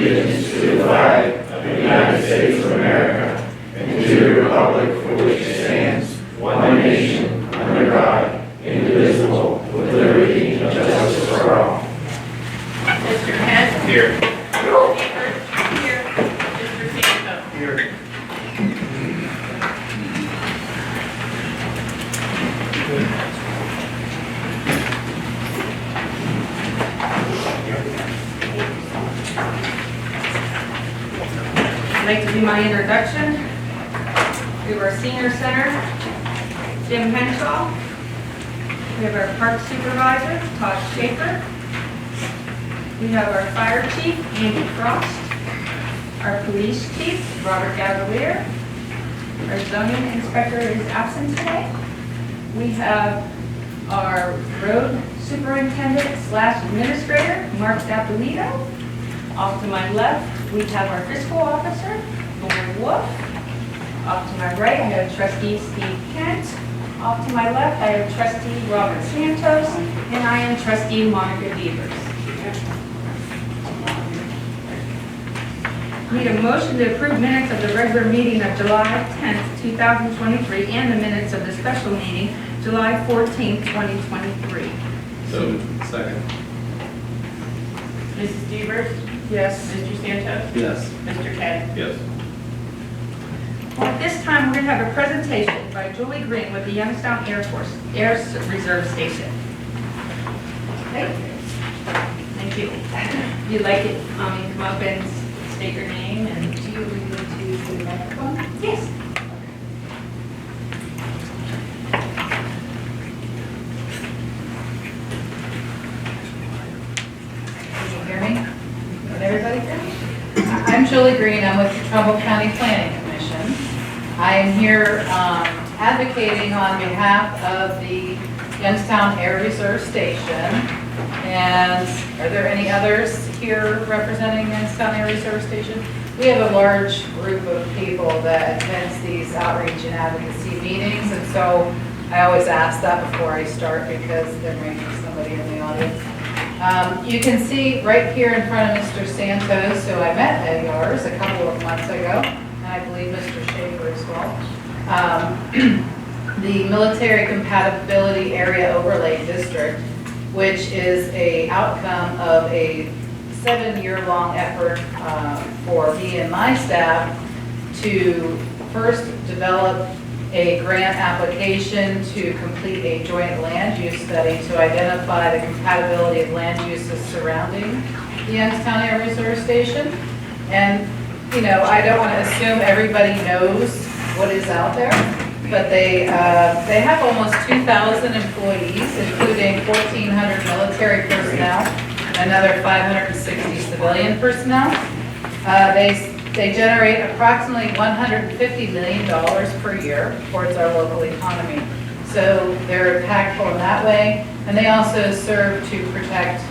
allegiance to the flag of the United States of America and to the republic for which it stands, one nation, under God, indivisible, with liberty and justice for all. Mr. Kent? Here. Here. Mr. Santo? Here. I'd like to do my introduction. We have our senior center, Jim Henshaw. We have our park supervisor, Todd Schaefer. We have our fire chief, Andy Frost. Our police chief, Robert Gavalier. Our zoning inspector is absent today. We have our road superintendent / administrator, Mark Dapolito. Off to my left, we have our fiscal officer, Lauren Wolf. Off to my right, I have trustee Steve Kent. Off to my left, I have trustee Robert Santos, and I am trustee Monica Devers. Need a motion to approve minutes of the regular meeting of July 10th, 2023, and the minutes of the special meeting, July 14th, 2023. So, second. Mrs. Devers? Yes. Mr. Santos? Yes. Mr. Kent? Yes. At this time, we're going to have a presentation by Julie Green with the Youngstown Air Reserve Station. Okay. Thank you. If you'd like it, come up and state your name and Do you need to use the microphone? yes. Can you hear me? Can everybody hear me? I'm Julie Green. I'm with the Trumbull County Planning Commission. I am here advocating on behalf of the Youngstown Air Reserve Station. And are there any others here representing Youngstown Air Reserve Station? We have a large group of people that attends these outreach and advocacy meetings, and so I always ask that before I start because there may be somebody in the audience. You can see right here in front of Mr. Santos, who I met at yours a couple of months ago, and I believe Mr. Schaefer as well. The Military Compatibility Area Overlay District, which is an outcome of a 7-year-long effort for me and my staff to first develop a grant application to complete a joint land use study to identify the compatibility of land uses surrounding the Youngstown Air Reserve Station. And, you know, I don't want to assume everybody knows what is out there, but they have almost 2,000 employees, including 1,400 military personnel, another 560 civilian personnel. They generate approximately $150 million per year towards our local economy. So they're impactful in that way. And they also serve to protect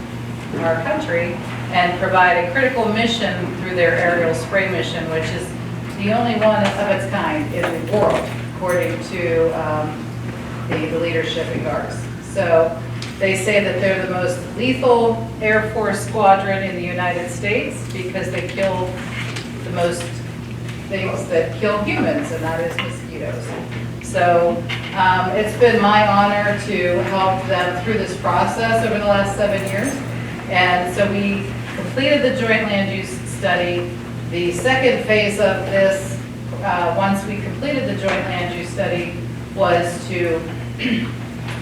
our country and provide a critical mission through their aerial spray mission, which is the only one of its kind in the world, according to the leadership in GARS. So they say that they're the most lethal Air Force squadron in the United States because they kill the most things that kill humans, and that is mosquitoes. So it's been my honor to help them through this process over the last 7 years. And so we completed the joint land use study. The second phase of this, once we completed the joint land use study, was to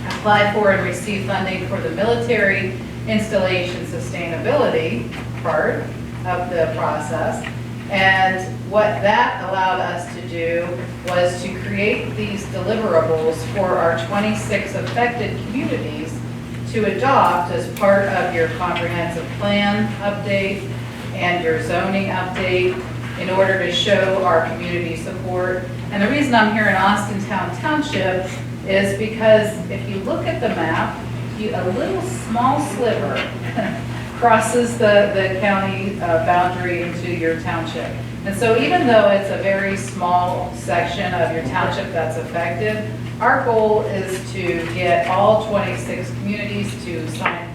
apply for and receive funding for the military installation sustainability part of the process. And what that allowed us to do was to create these deliverables for our 26 affected communities to adopt as part of your comprehensive plan update and your zoning update in order to show our community support. And the reason I'm here in Austintown Township is because if you look at the map, a little small sliver crosses the county boundary into your township. And so even though it's a very small section of your township that's affected, our goal is to get all 26 communities to sign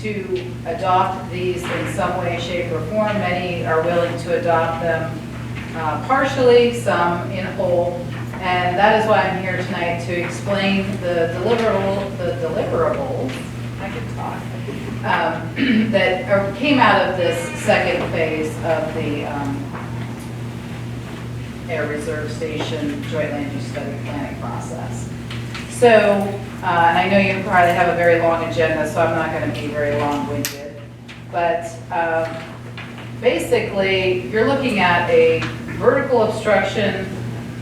to adopt these in some way, shape, or form. Many are willing to adopt them partially, some in whole. And that is why I'm here tonight, to explain the deliverables, I can talk, that came out of this second phase of the Air Reserve Station Joint Land Use Study Planning process. So, and I know you probably have a very long agenda, so I'm not going to be very long-winded, but basically, you're looking at a vertical obstruction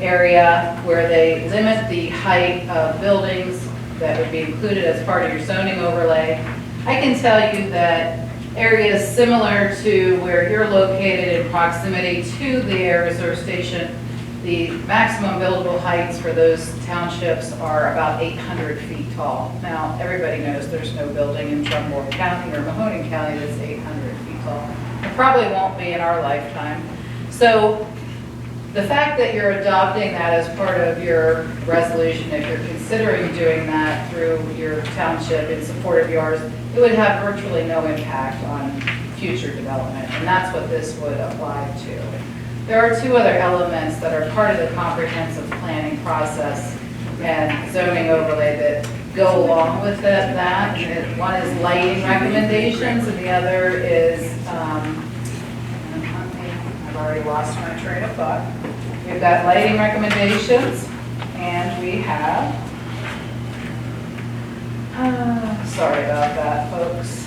area where they limit the height of buildings that would be included as part of your zoning overlay. I can tell you that areas similar to where you're located in proximity to the Air Reserve Station, the maximum buildable heights for those townships are about 800 feet tall. Now, everybody knows there's no building in Trumbull County or Mahoning County that's 800 feet tall. It probably won't be in our lifetime. So the fact that you're adopting that as part of your resolution, if you're considering doing that through your township in support of yours, it would have virtually no impact on future development, and that's what this would apply to. There are two other elements that are part of the comprehensive planning process and zoning overlay that go along with that. And one is lighting recommendations, and the other is, I've already lost my train of thought. We've got lighting recommendations, and we have, sorry about that, folks.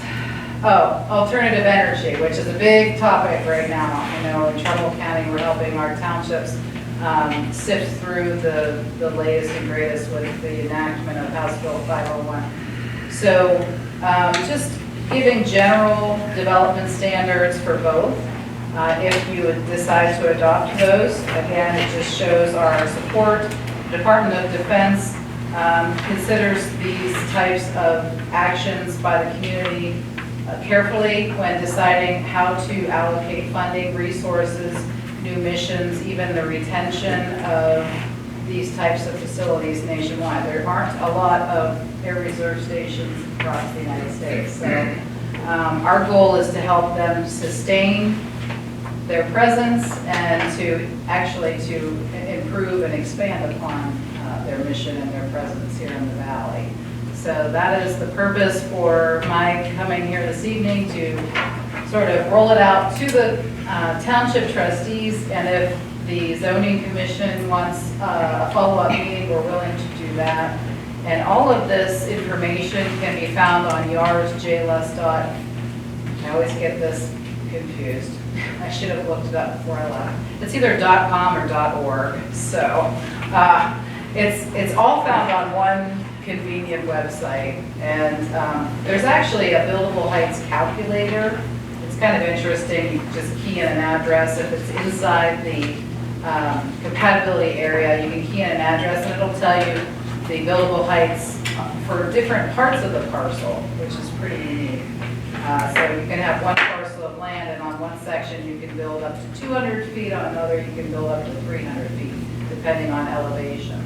Oh, alternative energy, which is a big topic right now. You know, in Trumbull County, we're helping our townships sift through the latest and greatest with the enactment of House Bill 501. So just giving general development standards for both. If you would decide to adopt those, again, it just shows our support. The Department of Defense considers these types of actions by the community carefully when deciding how to allocate funding, resources, new missions, even the retention of these types of facilities nationwide. There aren't a lot of air reserve stations across the United States. So our goal is to help them sustain their presence and to actually to improve and expand upon their mission and their presence here in the valley. So that is the purpose for my coming here this evening, to sort of roll it out to the township trustees, and if the zoning commission wants a follow-up meeting, we're willing to do that. And all of this information can be found on yarsjlus. I always get this confused. I should have looked it up before I left. It's either .com or .org. So it's all found on one convenient website, and there's actually a buildable heights calculator. It's kind of interesting. You can just key in an address. If it's inside the compatibility area, you can key in an address and it'll tell you the buildable heights for different parts of the parcel, which is pretty unique. So you can have one parcel of land, and on one section you can build up to 200 feet, on another you can build up to 300 feet, depending on elevation.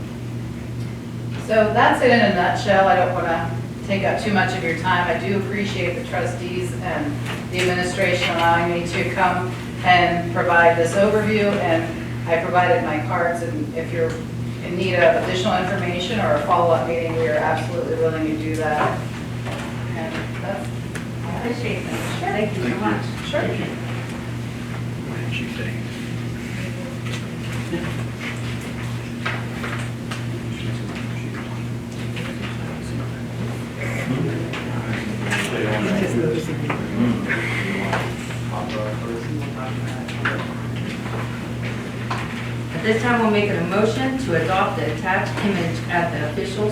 So that's it in a nutshell. I don't want to take up too much of your time. I do appreciate the trustees and the administration allowing me to come and provide this overview, and I provided my cards, and if you're in need of additional information or a follow-up meeting, we are absolutely willing to do that. And that's I appreciate that. Sure. Thank you so much. Sure. What did she say? At this time, we'll make a motion to adopt the attached image as the official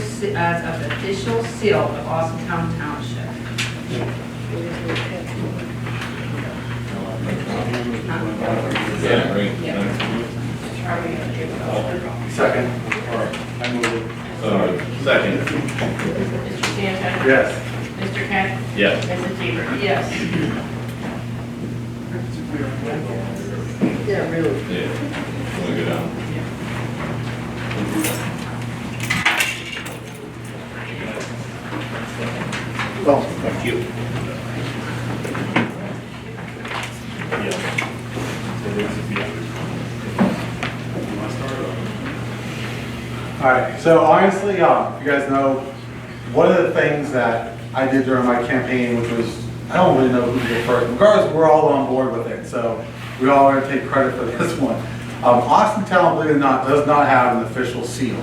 seal of Austintown Township. Yeah, great. Are we going to give it all? Second. Second. Mr. Stanton? Yes. Mr. Kent? Yes. Mrs. Seaver? Yes. Yeah, really. Yeah. Want to go down? Well, thank you. All right, so honestly, if you guys know, one of the things that I did during my campaign, which was, I don't really know who did first, regardless, we're all on board with it, so we all are gonna take credit for this one. Austintown, believe it or not, does not have an official seal.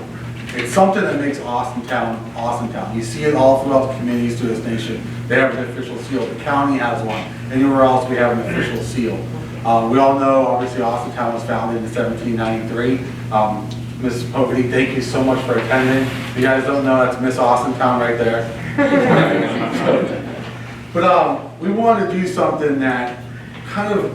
It's something that makes Austintown, Austintown. You see it all throughout the communities through this nation. They have an official seal. The county has one. Anywhere else, we have an official seal. We all know, obviously, Austintown was founded in 1793. Mrs. Poverty, thank you so much for attending. If you guys don't know, that's Miss Austintown right there. But we want to do something that kind of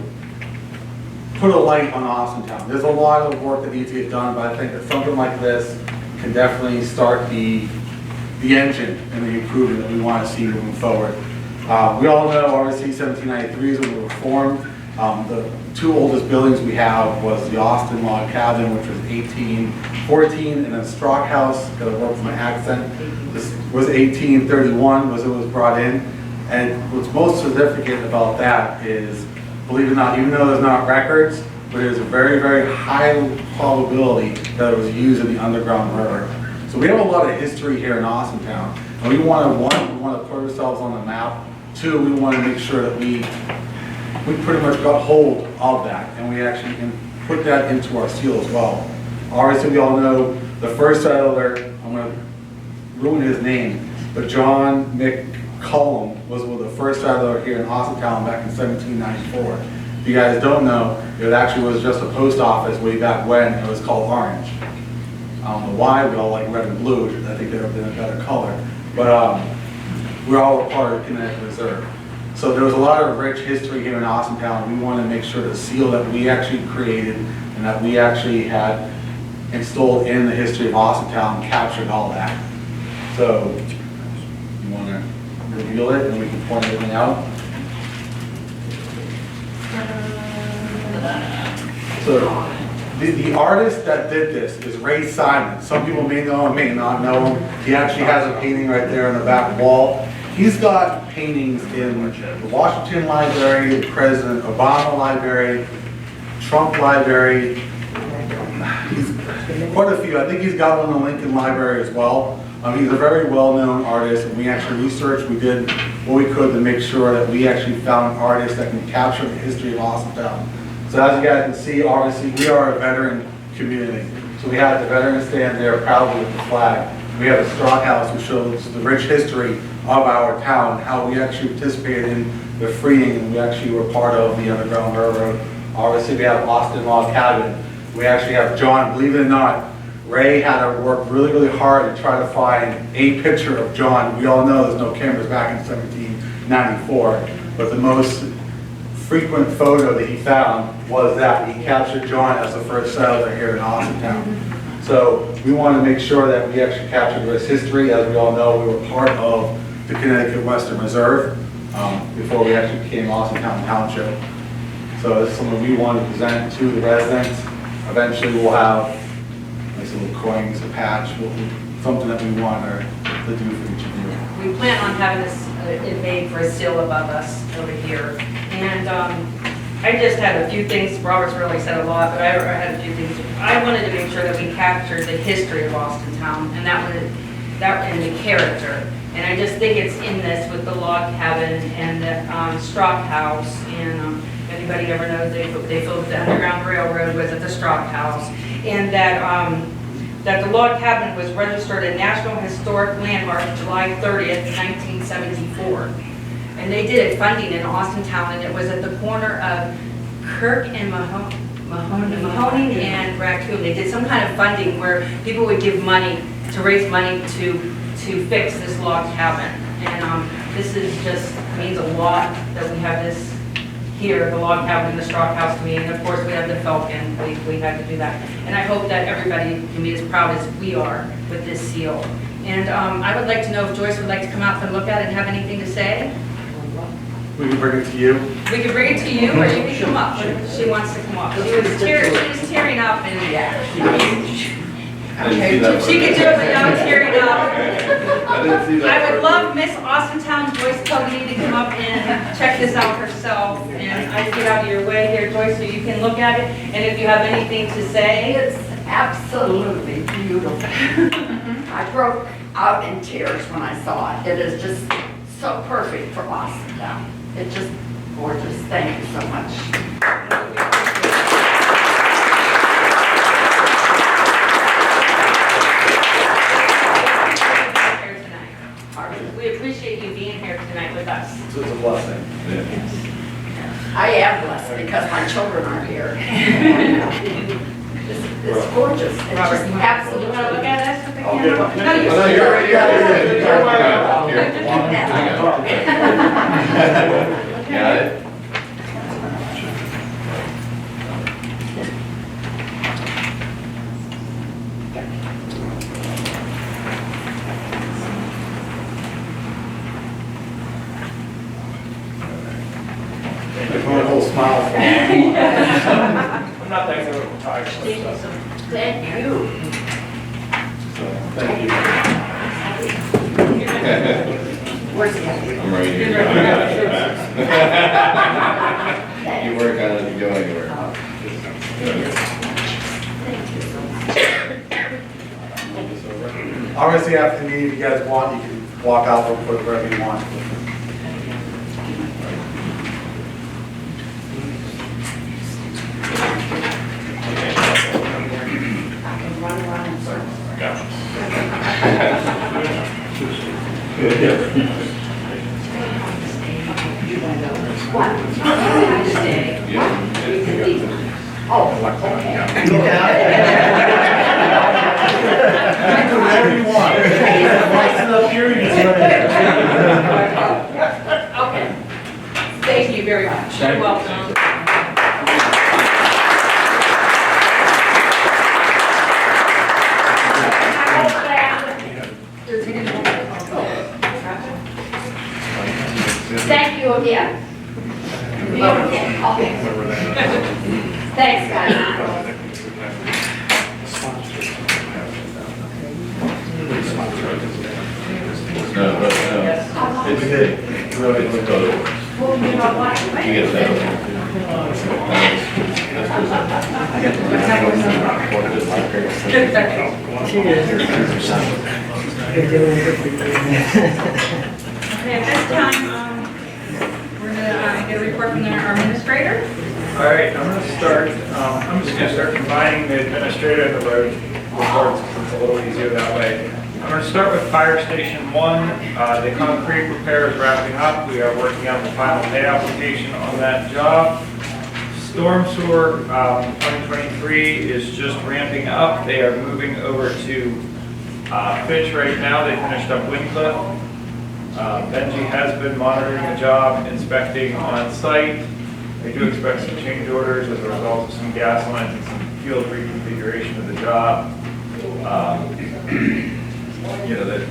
put a light on Austintown. There's a lot of work that needs to get done, but I think that something like this can definitely start the engine and the improvement that we want to see moving forward. We all know, obviously, 1793 is when we were formed. The two oldest buildings we have was the Austin Log Cabin, which was 1814, and then Strock House, gotta work with my accent, this was 1831 was it was brought in. And what's most significant about that is, believe it or not, even though there's not records, but there's a very, very high probability that it was used in the Underground Railroad. So we have a lot of history here in Austintown, and we want to, one, we want to put ourselves on the map. Two, we want to make sure that we pretty much got hold of that, and we actually can put that into our seal as well. Obviously, we all know the first settler, I'm going to ruin his name, but John McCullum was the first settler here in Austintown back in 1794. If you guys don't know, it actually was just a post office way back when. It was called Orange. I don't know why, we all like red and blue. I think they would have been a better color. But we're all a part of Connecticut Reserve. So there was a lot of rich history here in Austintown. We want to make sure the seal that we actually created and that we actually had installed in the history of Austintown captured all that. So you want to reveal it and we can point everything out? So the artist that did this is Ray Simon. Some people may know him, may not know him. He actually has a painting right there on the back wall. He's got paintings in the Washington Library, the President Obama Library, Trump Library. He's quite a few. I think he's got one in the Lincoln Library as well. He's a very well-known artist, and we actually researched, we did what we could to make sure that we actually found artists that can capture the history of Austintown. So as you guys can see, obviously, we are a veteran community. So we had the veterans stand there proudly with the flag. We have a Strock House, which shows the rich history of our town, how we actually participated in the freeing, and we actually were part of the Underground Railroad. Obviously, we have Austin Log Cabin. We actually have John, believe it or not, Ray had to work really, really hard to try to find a picture of John. We all know there's no cameras back in 1794, but the most frequent photo that he found was that he captured John as the first settler here in Austintown. So we want to make sure that we actually captured his history. As we all know, we were part of the Connecticut Western Reserve before we actually became Austintown Township. So this is something we want to present to the residents. Eventually we'll have nice little coins, a patch, something that we want to do for each of you. We plan on having this made for a seal above us over here. And I just had a few things, Robert's really said a lot, but I had a few things. I wanted to make sure that we captured the history of Austintown and and the character. And I just think it's in this with the log cabin and the Strock House. And if anybody ever knows, they built the Underground Railroad was at the Strock House. And that the log cabin was registered a National Historic Landmark July 30th, 1974. And they did funding in Austintown, and it was at the corner of Kirk and Mahoning and Raccoon. They did some kind of funding where people would give money to raise money to fix this log cabin. And this is just means a lot that we have this here, the log cabin and the Strock House to me. And of course we have the Falcon. We had to do that. And I hope that everybody can be as proud as we are with this seal. And I would like to know if Joyce would like to come out and look at it and have anything to say. We can bring it to you. We can bring it to you, or you can come up. She wants to come up. She was tearing up, and I didn't see that. She could do it without tearing up. I didn't see that. I would part. love Miss Austintown Joyce Cody to come up and check this out herself. And I get out of your way here, Joyce, so you can look at it. And if you have anything to say, It's absolutely beautiful. I broke out in tears when I saw it. It is just so perfect for Austintown. It's just gorgeous. Thank you so much. we appreciate you being here tonight with us. So it's a blessing. I am blessed because my children are here. It's gorgeous. It's just Robert, you absolutely. want to look at us with the I'll camera? get it. No, you Oh, no, you're right here. Got it? If you want a whole smile for me. I'm not that good with photography, so. Thank you. Thank you. Where's the other? I'm right here. I got it. You work on it, you go anywhere. Thank you so much. Obviously, after the meeting, if you guys want, you can walk out or put wherever you want. I can run around in circles. You want to go? What? Oh, okay. Do whatever you want. Nice enough here, you can Okay. Thank you very much. You're welcome. Thank you again. Okay. Thanks, guys. No, it's, We did. Really good. Well, you know what? you get that. Okay, at this time, we're gonna get a report from our administrator. All right, I'm gonna start, I'm just gonna start combining the administrative and the road reports, 'cause it's a little easier that way. I'm gonna start with Fire Station 1. The concrete repair is wrapping up. We are working on the final pay application on that job. Storm sewer, 2023 is just ramping up. They are moving over to Fitch right now. They finished up Windcliff. Benji has been monitoring the job, inspecting on site. They do expect some change orders as a result of some gas lines and some field reconfiguration of the job.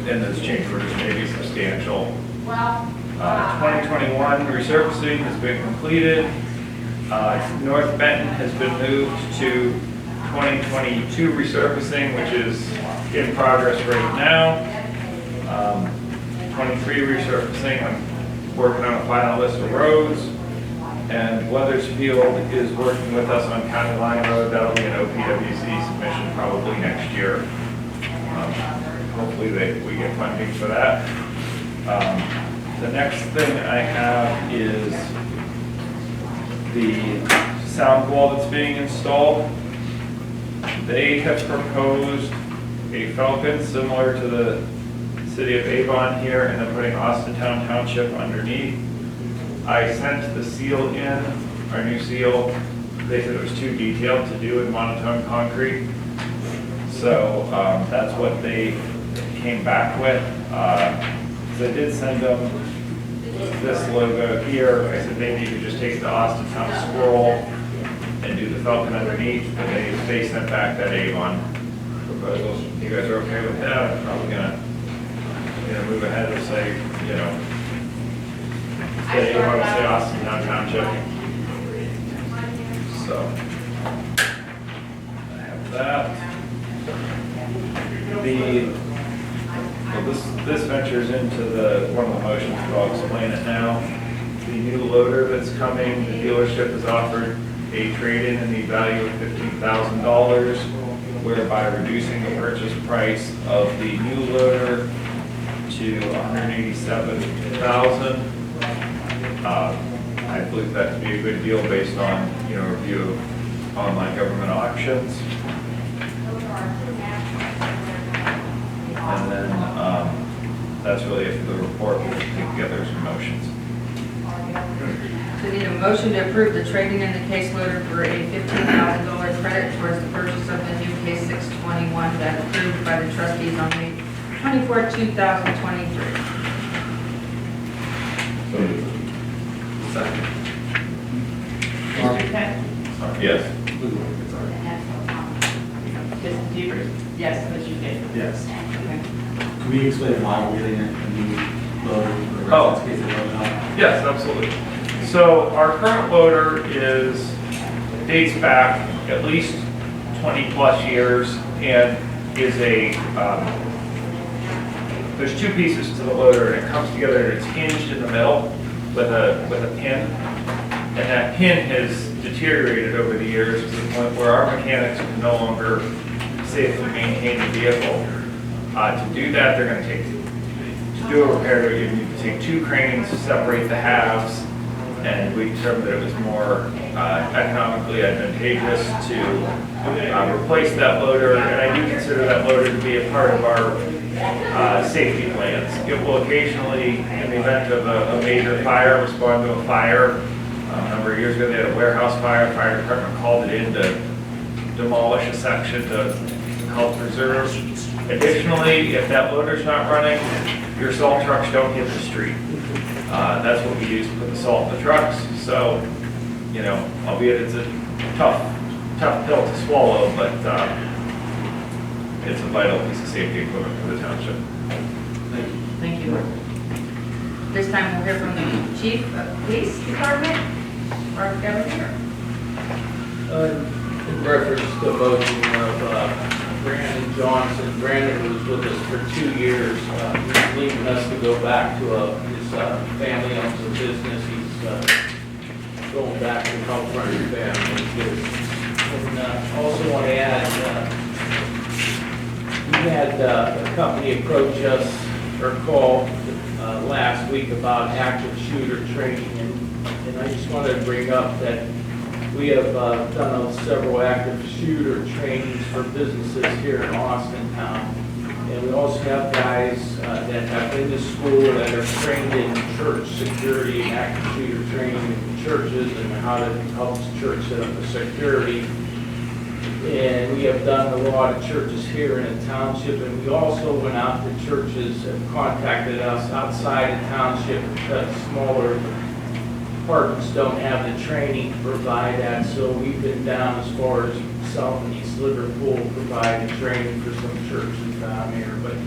And those change orders may be substantial. 2021 resurfacing has been completed. North Benton has been moved to 2022 resurfacing, which is in progress right now. 23 resurfacing, I'm working on a final list of roads. And Weathersfield is working with us on County Line Road. That'll be an OPWC submission probably next year. Hopefully we get funding for that. The next thing I have is the sound wall that's being installed. They have proposed a Falcon similar to the city of Avon here, and then putting Austintown Township underneath. I sent the seal in, our new seal. They said it was too detailed to do in monotone concrete. So that's what they came back with. So I did send them this logo here. I said maybe you could just take the Austintown scroll and do the Falcon underneath, but they sent back that Avon proposal. You guys are okay with that? I'm probably gonna, move ahead and say, say Avon, say Austintown Township. So I have that. this ventures into one of the motions, but I'll explain it now. The new loader that's coming, the dealership has offered a trade-in in the value of $15,000, whereby reducing the purchase price of the new loader to $187,000. I believe that to be a good deal based on, review of online government auctions. And then, that's really it for the report. We'll take together some motions. We need a motion to approve the trading in the case loader for a $15,000 credit towards the purchase of the new case 621 that approved by the trustees on May 24, 2023. So moved. Second. Mr. Kent? Yes. Mrs. Peters? Yes. Mr. Schaefer? Yes. Okay. Can we explain why we're getting a new loader for the Oh. rest of this case? Yes, absolutely. So our current loader dates back at least 20 plus years and is there's two pieces to the loader, and it comes together and it's hinged in the middle with a pin. And that pin has deteriorated over the years to the point where our mechanics can no longer safely maintain the vehicle. To do that, they're going to do a repair, you need to take two cranes to separate the halves, and we determined that it was more economically advantageous to replace that loader, and I do consider that loader to be a part of our safety plans. It will occasionally, in the event of a major fire, respond to a fire. A number of years ago, they had a warehouse fire. Fire department called it in to demolish a section to help preserve. Additionally, if that loader's not running, your salt trucks don't hit the street. That's what we use to put the salt in the trucks. So, albeit it's a tough pill to swallow, but it's a vital piece of safety equipment for the township. Thank you. This time we'll hear from the Chief of Police Department, Mark Gallagher. In reference to the motion of Brandon Johnson. Brandon was with us for 2 years. He's leaving us to go back to his family owns a business. He's going back to help run his family. And also want to add, we had a company approach us or call last week about active shooter training. And I just wanted to bring up that we have done several active shooter trainings for businesses here in Austintown. And we also have guys that have been to school that are trained in church security and active shooter training in churches and how to help the church set up the security. And we have done a lot of churches here in the township, and we also went out to churches and contacted us outside the township because smaller departments don't have the training to provide that. So we've been down as far as South and East Liverpool providing training for some churches down here. But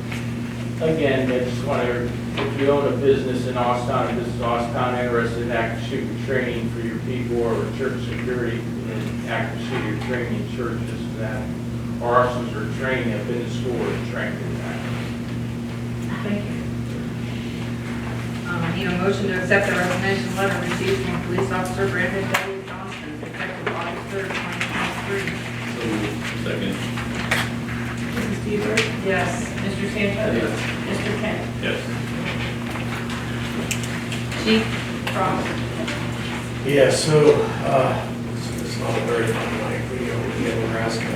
again, I just want to, if you own a business in Austintown, this is Austintown interested in active shooter training for your people or church security and active shooter training in churches that our officers are trained, have been to school and trained in that. Thank you. I need a motion to accept the resignation letter received from Police Officer Brandon W. Johnson, effective August 3rd, 2023. Second. Mrs. Peters? Yes. Mr. Sanchez? Yes. Mr. Kent? Yes. Chief Frost. Yeah, so, it's not a very fun night. We're asking to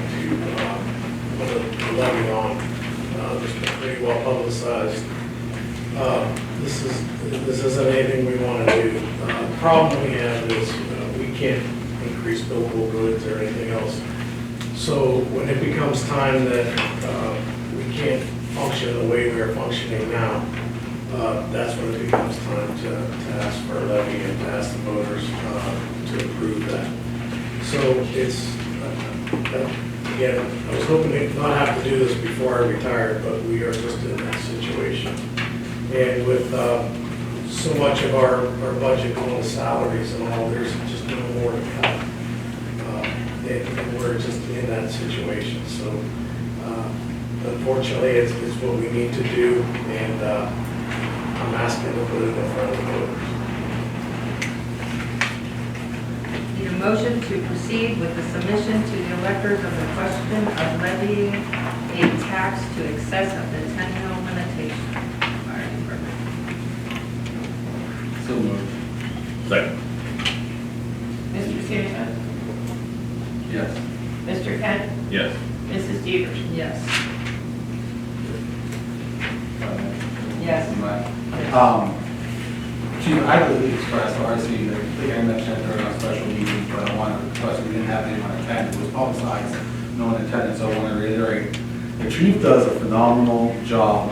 put a levy on. It's been pretty well publicized. This isn't anything we want to do. The problem we have is we can't increase billable goods or anything else. So when it becomes time that we can't function the way we are functioning now, that's when it becomes time to ask for a levy and to ask the voters to approve that. So it's, again, I was hoping to not have to do this before I retired, but we are just in that situation. And with so much of our budget going to salaries and all, there's just no more to cut. And we're just in that situation. So unfortunately, it's what we need to do, and I'm asking to put it in front of the voters. Need a motion to proceed with the submission to the electors of the question of levying a tax to excess of the 10-mil limitation. Fire department. So moved. Second. Mr. Sanchez. Yes. Mr. Kent. Yes. Mrs. Devers. Yes. Yes. Chief, I believe expressed, or I see that, I think I mentioned it during our special meeting, but I want to request, we didn't have anyone attend, it was publicized, no one attended, so I want to reiterate. The chief does a phenomenal job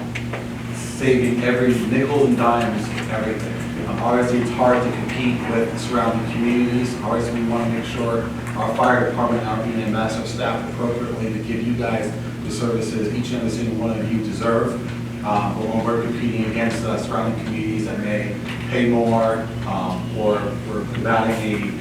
saving every nickel and dimes, everything. Obviously, it's hard to compete with surrounding communities. Obviously, we want to make sure our fire department, our EMS are staffed appropriately to give you guys the services each and every single one of you deserve. But when we're competing against surrounding communities that may pay more, or we're combating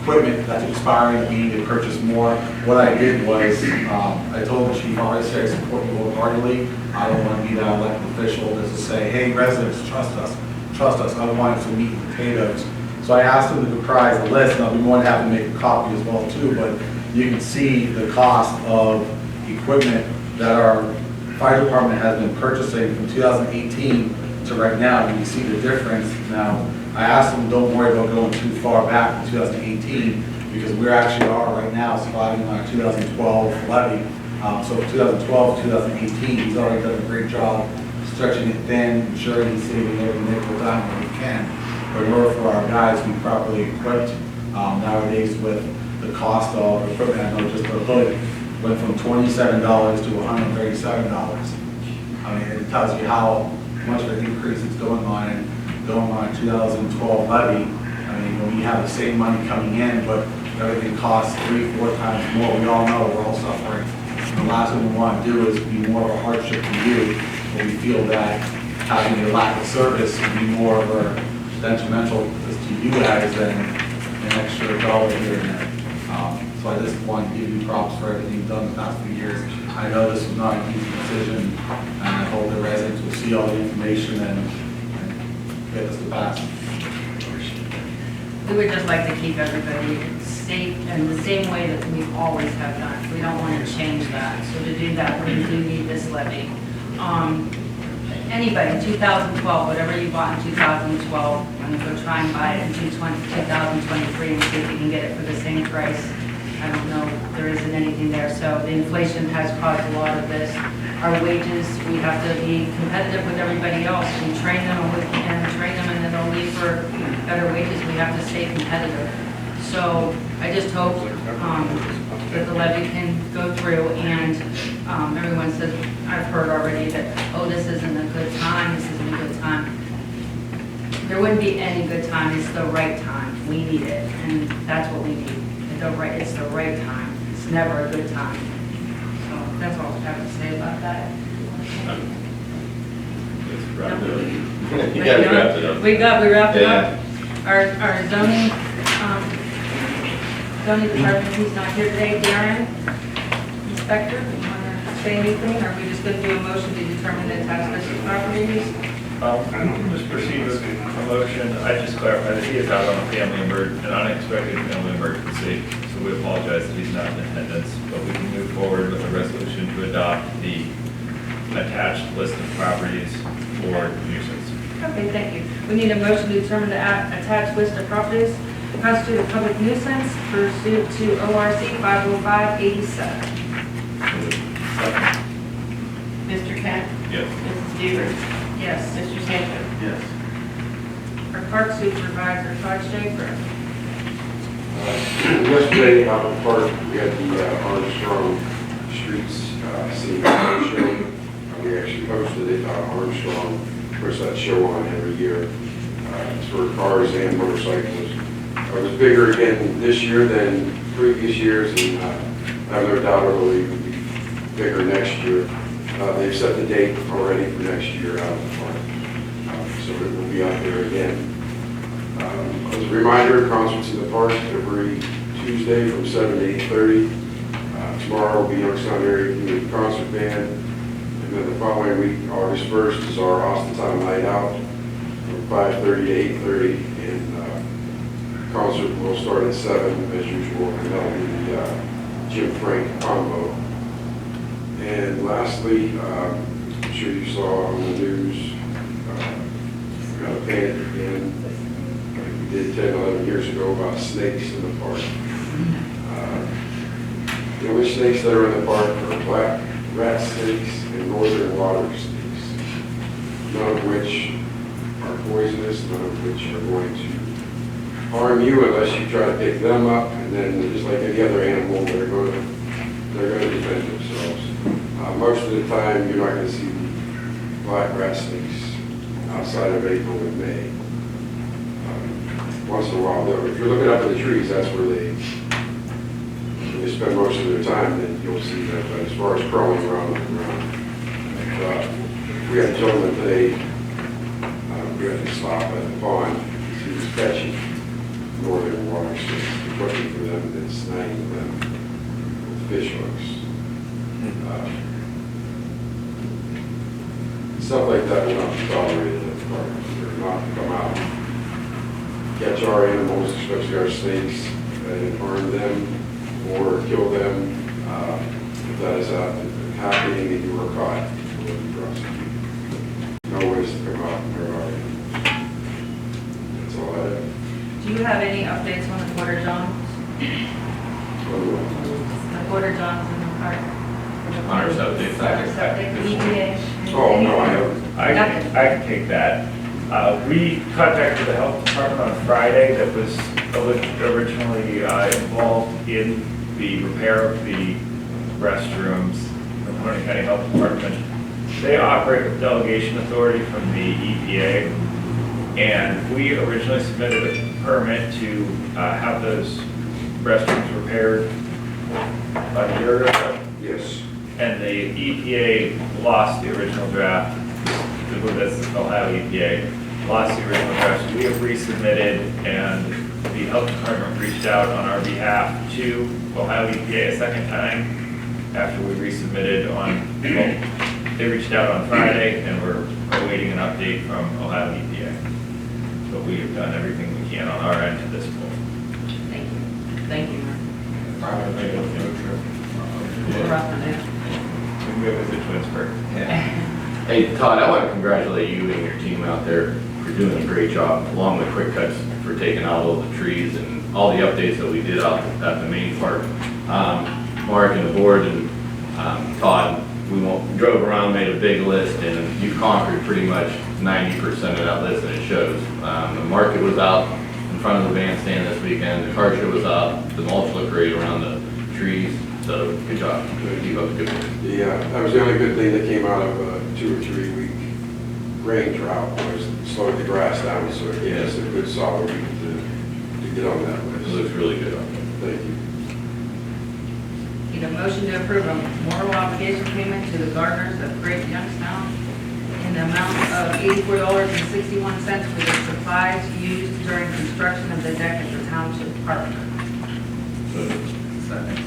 equipment that's expiring, that we need to purchase more, what I did was, I told the chief, obviously, I support you wholeheartedly. I don't want to be that elected official just to say, hey, residents, trust us. I don't want it to meat and potatoes. So I asked them to comprise a list, and I'll be more than happy to make a copy as well too, but you can see the cost of equipment that our fire department has been purchasing from 2018 to right now, and you see the difference. Now, I asked them, don't worry about going too far back to 2018, because we actually are right now surviving on our 2012 levy. So 2012, 2018, he's already done a great job stretching it thin, ensuring he's saving every nickel dime that we can. But in order for our guys to be properly equipped, nowadays with the cost of equipment, I know just the hood went from $27 to $137. I mean, it tells you how much of an increase it's going on, and going on a 2012 levy. I mean, when you have the same money coming in, but everything costs 3-4 times more, we all know we're all suffering. And the last thing we want to do is be more of a hardship to you, but we feel that having a lack of service would be more of a detrimental to you guys than an extra dollar here and there. So I just want to give you props for everything you've done the past few years. I know this was not an easy decision, and I hope the residents will see all the information and get this to pass. We would just like to keep everybody safe in the same way that we always have done. We don't want to change that. So to do that, we do need this levy. Anybody, 2012, whatever you bought in 2012, I'm going to try and buy it in 2023 and see if you can get it for the same price. I don't know, there isn't anything there. So the inflation has caused a lot of this. Our wages, we have to be competitive with everybody else. We train them and we can train them and then they'll leave for better wages. We have to stay competitive. So I just hope that the levy can go through, and everyone says, I've heard already that, oh, this isn't a good time, this isn't a good time. There wouldn't be any good time, it's the right time. We need it, and that's what we need. It's the right time. It's never a good time. So that's all I have to say about that. Let's wrap it up. You guys wrapped it up. We wrapped it up. Yeah. Our zoning department, he's not here today. Darren, inspector, you want to say anything? Or are we just going to do a motion to determine the tax list of properties? Just proceed with a motion. I just clarify that he is out on a an unexpected family emergency, so we apologize that he's not in attendance, but we can move forward with a resolution to adopt the attached list of properties for nuisance. Okay, thank you. We need a motion to determine the attached list of properties constitute a public nuisance pursuant to ORC 505-87. Mr. Kent. Yes. Mrs. Devers. Yes. Mr. Sanchez. Yes. Our park supervisor, Todd Schaefer. Yesterday out in the park, we had the Armstrong Streets Scenic Road Show. We actually hosted it, Armstrong puts that show on every year. It's for cars and motorcycles. It was bigger again this year than previous years, and I have no doubt it will even be bigger next year. They've set the date already for next year out in the park, so it will be out there again. As a reminder, concerts in the park every Tuesday from 7 to 8:30. Tomorrow will be Youngstown Area Community Concert Band. And then the following week, August 1st, is our Austintown Night Out from 5:30 to 8:30. And concert will start at 7 as usual, and that'll be the Jim Frank combo. And lastly, I'm sure you saw on the news, we got a panic again, like we did 10, 11 years ago about snakes in the park. The only snakes that are in the park are black rat snakes and northern water snakes, none of which are poisonous, none of which are going to harm you unless you try to pick them up, and then just like any other animal, they're going to defend themselves. Most of the time, you're not going to see black rat snakes outside of April and May. Once in a while, though, if you're looking up in the trees, that's where they spend most of their time, then you'll see that. But as far as crawling around on the ground, we had a gentleman today, we had to stop at the pond. He was catching northern water snakes, looking for them and then snagging them with fish hooks. Stuff like that will not be tolerated at the park. They're not to come out, catch our animals, especially our snakes, and harm them or kill them. If that is happening and you are caught, you will be prosecuted. No ways to come out and hurt our animals. That's all I have. Do you have any updates on the quarter johns? The quarter johns in the park? On our septic. Our septic, EPA? Oh, no, I haven't. I can take that. We contacted the health department on Friday that was originally involved in the repair of the restrooms from Horn County Health Department. They operate with delegation authority from the EPA, and we originally submitted a permit to have those restrooms repaired about a year ago. Yes. And the EPA lost the original draft. That's Ohio EPA lost the original draft. So we have resubmitted, and the health department reached out on our behalf to Ohio EPA a second time after we resubmitted on, well, they reached out on Friday, and we're awaiting an update from Ohio EPA. But we have done everything we can on our end to this point. Thank you. Thank you, Mark. We're up on it. We have a good Twinsburg. Hey, Todd, I want to congratulate you and your team out there for doing a great job, along with Quick Cuts for taking out all the trees and all the updates that we did out at the main park. Mark and the board and Todd, we drove around, made a big list, and you conquered pretty much 90% of that list, and it shows. The market was out in front of the bandstand this weekend, the car show was out, the mulch looked great around the trees, so good job. Keep up the good work. Yeah, that was the only good thing that came out of a 2 or 3 week rain drought, was slowing the grass down, so it gave us a good solid week to get on that It list. looks really good out there. Thank you. Need a motion to approve a moral obligation payment to the gardeners of Great Youngstown in the amount of $84.61 for the supplies used during construction of the deck at the township park. Second.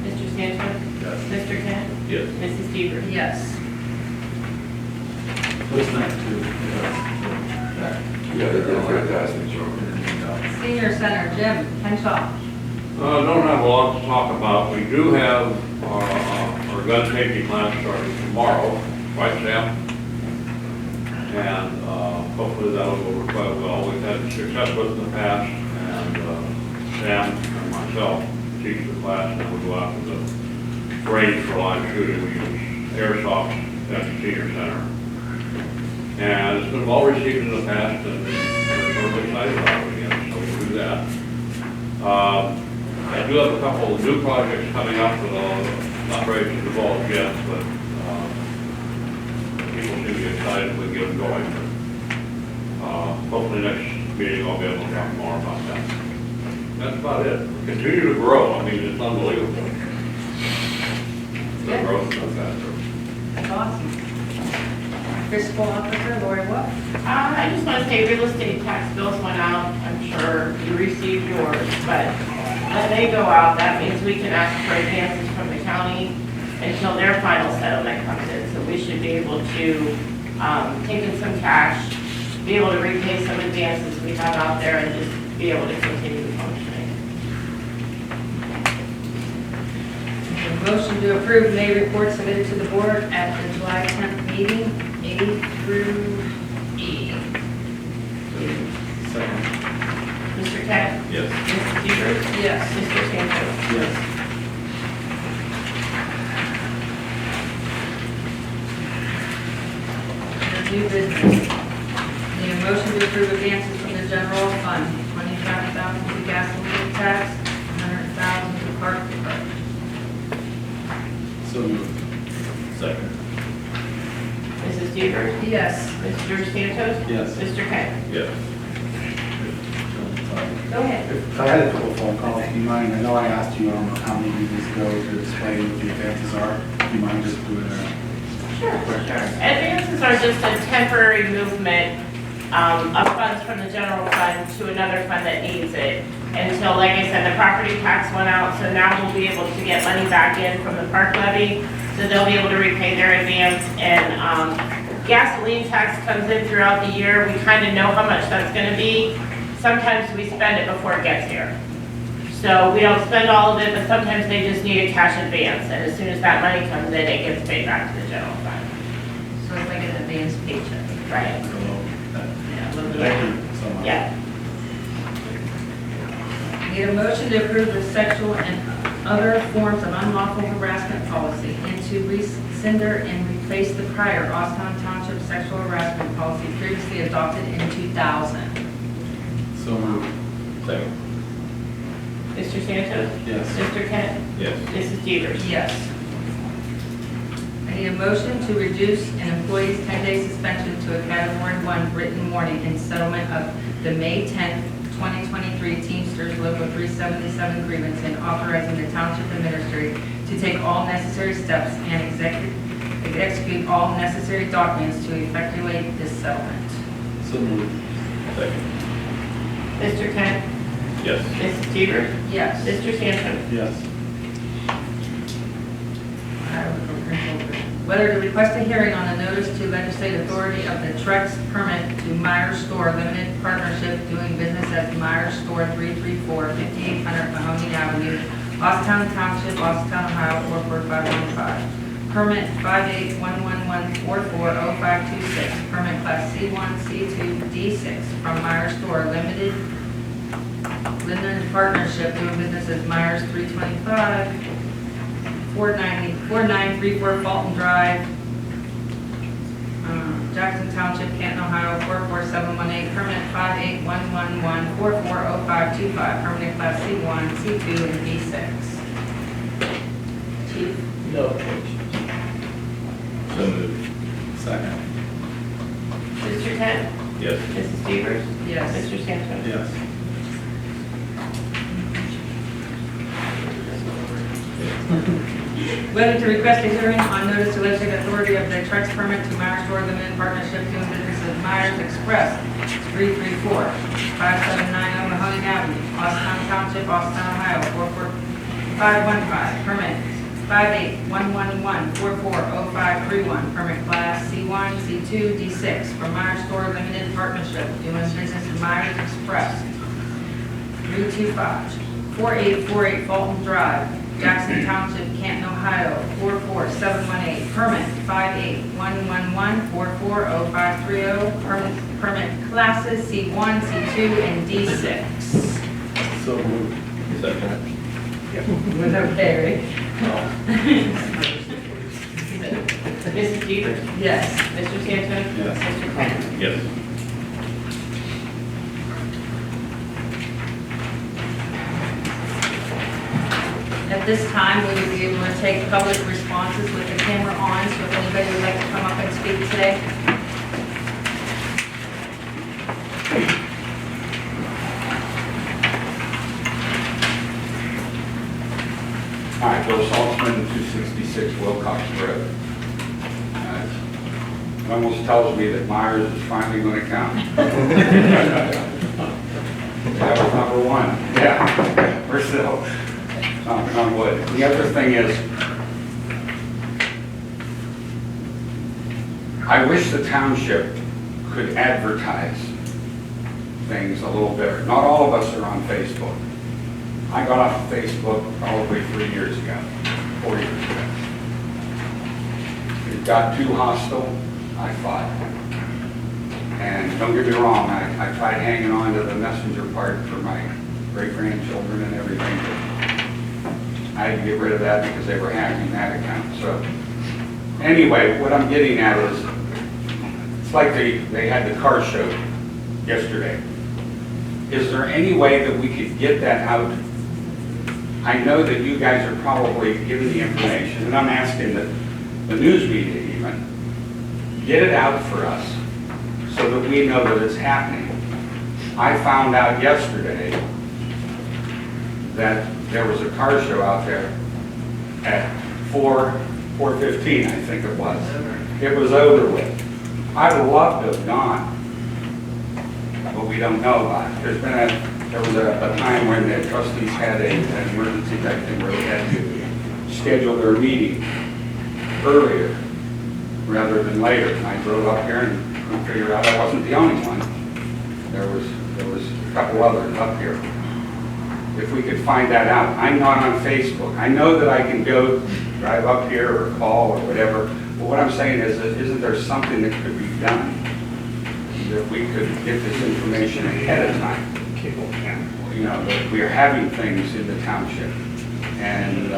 Mr. Sanchez? Yes. Mr. Kent? Yes. Mrs. Seaver? Yes. Yeah, they did a fantastic job. Senior Center, Jim Henshaw. Don't have a lot to talk about. We do have our gun safety class starting tomorrow, right, Sam? And hopefully that'll go over quite well. We've had success with it in the past, and Sam and myself teach the class, and we go out to the range for live shooting. We use airsoft at the senior center. And it's been well received in the past, and we're sort of excited about it again, so we'll do that. I do have a couple of new projects coming up that I'll not ready to divulge yet, but people seem to be excited if we can get them going. Hopefully next meeting I'll be able to talk more about that. That's about it. Continue to grow. I mean, it's unbelievable. The Yeah. growth is faster. That's awesome. Fiscal Officer, Lori What? I just want to say real estate tax bills went out. I'm sure you received yours, but when they go out, that means we can ask for advances from the county until their final settlement comes in. So we should be able to take in some cash, be able to repay some advances we have out there, and just be able to continue functioning. A motion to approve May report submitted to the board at the July 10th meeting, A through E. Second. Mr. Kent? Yes. Mrs. Peters? Yes. Mr. Santos? Yes. New business. Need a motion to approve advances from the general fund, $25,000 to gasoline tax, $100,000 to park department. So moved. Second. Mrs. Peters? Yes. Mr. Santos? Yes. Mr. Kent? Yes. Go ahead. If I had a couple phone calls, do you mind, I know I asked you, I don't know how many meetings ago to explain what the advances are. Do you mind just doing a Sure. Advances are just a temporary movement of funds from the general fund to another fund that needs it. Until, like I said, the property tax went out, so now we'll be able to get money back in from the park levy. So they'll be able to repay their advance. And gasoline tax comes in throughout the year. We kind of know how much that's going to be. Sometimes we spend it before it gets here. So we don't spend all of it, but sometimes they just need a cash advance. And as soon as that money comes in, it gets paid back to the general fund. So it's like an advance paycheck. Right. Yeah, a little bit. Thank you so much. Yeah. Need a motion to approve the sexual and other forms of unlawful harassment policy and to rescinder and replace the prior Austintown Township sexual harassment policy previously adopted in 2000. So moved. Second. Mr. Santos? Yes. Mr. Kent? Yes. Mrs. Peters? Yes. I need a motion to reduce an employee's 10-day suspension to a Category 1 written warning in settlement of the May 10th, 2023 Teamsters Local 377 grievance and authorizing the township administrator to take all necessary steps and execute all necessary documents to effectuate this settlement. So moved. Second. Mr. Kent? Yes. Mrs. Peters? Yes. Mr. Santos? Yes. Whether to request a hearing on the notice to legislate authority of the Trex permit to Myers Store Limited Partnership doing business as Myers Store 334, 5800 Mahoney Avenue, Austintown Township, Austintown, Ohio 44515. Permit 5811440526, permit class C1, C2, D6 from Myers Store Limited Partnership doing business as Myers 325, 4934 Fulton Drive, Jackson Township, Canton, Ohio 44718, permanent 5811440525, permanent class C1, C2, and D6. Chief? No objection. So moved. Second. Mr. Kent? Yes. Mrs. Peters? Yes. Mr. Santos? Yes. Whether to request a hearing on notice to legislate authority of the Trex permit to Myers Store Limited Partnership doing business as Myers Express, 334, 5790 Mahoney Avenue, Austintown Township, Austintown, Ohio, 44515, permit 5811440531, permit class C1, C2, D6 for Myers Store Limited Partnership doing business as Myers Express, 325, 4848 Fulton Drive, Jackson Township, Canton, Ohio, 44718, permit 5811440530, permit classes C1, C2, and D6. So moved. Second. Was okay, Mrs. Peters? right? Yes. Mr. Santos? Yes. Mr. Kent? Yes. At this time, we will be able to take public responses with the camera on, so if anybody would like to come up and speak today. Hi, Bill Saltzman, 266 Wilcox Road. It almost tells me that Myers is finally going to count. That was number one. Yeah, we're still knocking on wood. The other thing is, I wish the township could advertise things a little better. Not all of us are on Facebook. I got off of Facebook probably 3 years ago, 4 years ago. It got too hostile, I fought. And don't get me wrong, I tried hanging on to the messenger part for my great-grandchildren and everything, but I had to get rid of that because they were hacking that account. So anyway, what I'm getting at is, it's like they had the car show yesterday. Is there any way that we could get that out? I know that you guys are probably giving the information, and I'm asking the news media even, get it out for us so that we know that it's happening. I found out yesterday that there was a car show out there at 4:15, I think it was. It was over with. I'd love to have gone, but we don't know about it. There was a time when the trustees had an emergency type thing where they had to schedule their meeting earlier rather than later. And I drove up here and couldn't figure out I wasn't the only one. There was a couple others up here. If we could find that out. I'm not on Facebook. I know that I can go drive up here or call or whatever. But what I'm saying is, that isn't there something that could be done that we could get this information ahead of time? You know, that we are having things in the township. And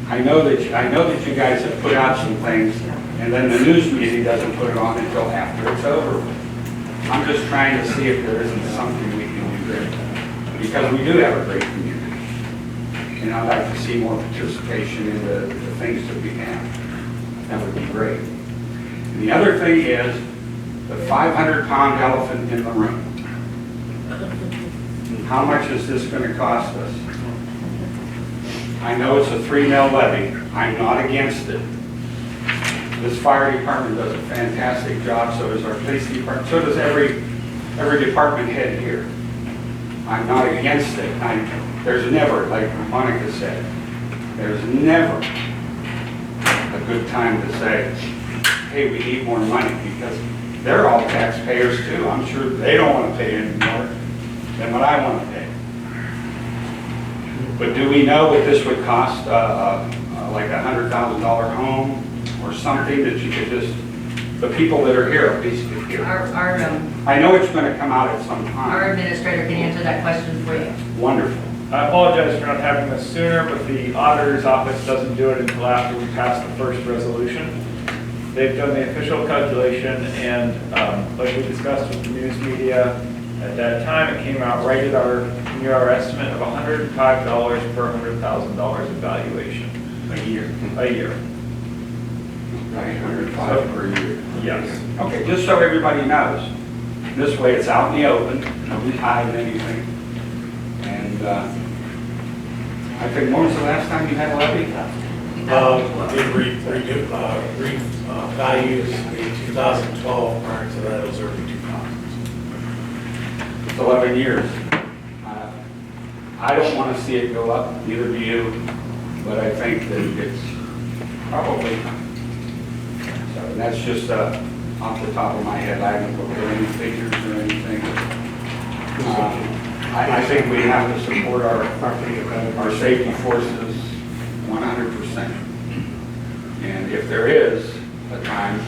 I know that you guys have put out some things, and then the news media doesn't put it on until after it's over. I'm just trying to see if there isn't something we can do there, because we do have a great community. And I'd like to see more participation in the things that we have. That would be great. And the other thing is the 500-pound elephant in the room. How much is this going to cost us? I know it's a 3 mil levy. I'm not against it. This fire department does a fantastic job, so does our police department, so does every department head here. I'm not against it. There's never, like Monica said, there's never a good time to say, hey, we need more money, because they're all taxpayers too. I'm sure they don't want to pay any more than what I want to pay. But do we know what this would cost, like a $100,000 home or something that you could just, the people that are here at least could hear? I know it's going to come out at some time. Our administrator can answer that question for you. Wonderful. I apologize for not having this sooner, but the auditor's office doesn't do it until after we pass the first resolution. They've done the official calculation, and like we discussed with the news media, at that time it came out right at near our estimate of $105 per $100,000 in valuation. A year. A year. $105 per year. Yes. Okay, just so everybody knows, this way it's out in the open, nobody's hiding anything. And I think, when was the last time you had a levy? Values in 2012, prior to that, it was early 2000s. It's 11 years. I don't want to see it go up, neither do you, but I think that it's probably time. So that's just off the top of my head. I haven't looked at any figures or anything. I think we have to support our safety forces 100%. And if there is a time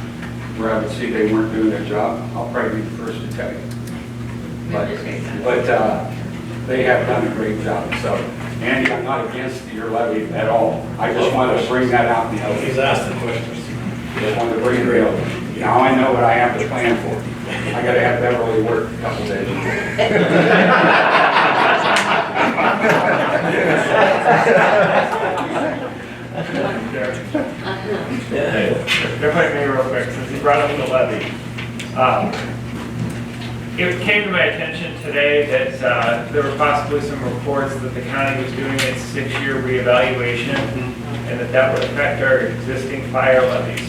where I would see they weren't doing their job, I'll probably be the first to tell you. But they have done a great job. So, Andy, I'm not against your levy at all. I just wanted to bring that out in the open. He's asked the questions. Just wanted to bring it in the open. Now I know what I have to plan for. I got to have Beverly work a couple days. If I may real quick, since you brought up the levy. It came to my attention today that there were possibly some reports that the county was doing its 6-year reevaluation and that would affect our existing fire levies.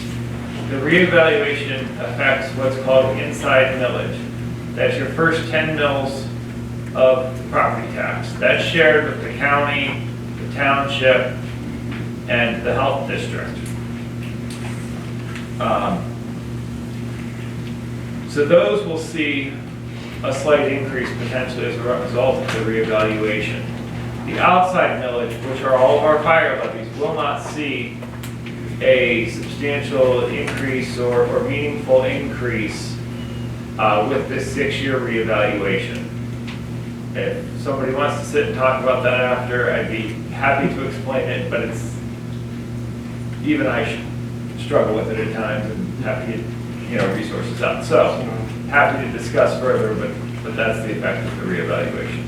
The reevaluation affects what's called inside millage. That's your first 10 mils of the property tax. That's shared with the county, the township, and the health district. So those will see a slight increase potentially as a result of the reevaluation. The outside millage, which are all of our fire levies, will not see a substantial increase or meaningful increase with this 6-year reevaluation. If somebody wants to sit and talk about that after, I'd be happy to explain it, but it's, even I struggle with it at times and have to get, resources out. So, happy to discuss further, but that's the effect of the reevaluation.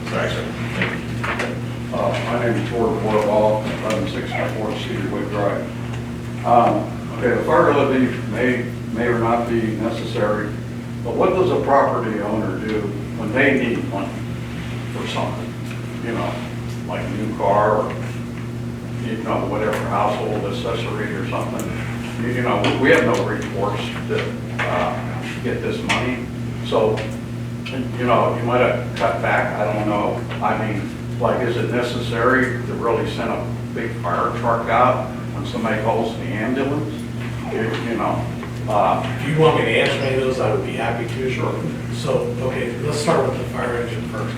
Sorry, sir. Thank you. My name is Gordon Warhol, 1164 Cedarwood Drive. Okay, the fire levy may or not be necessary, but what does a property owner do when they need money for something? Like a new car or, whatever, household accessory or something. We have no recourse to get this money. So, you might have cut back, I don't know. I mean, like, is it necessary to really send a big fire truck out when somebody calls the ambulance? If you want me to answer any of those, I would be happy to. Sure. So, okay, let's start with the fire engine first.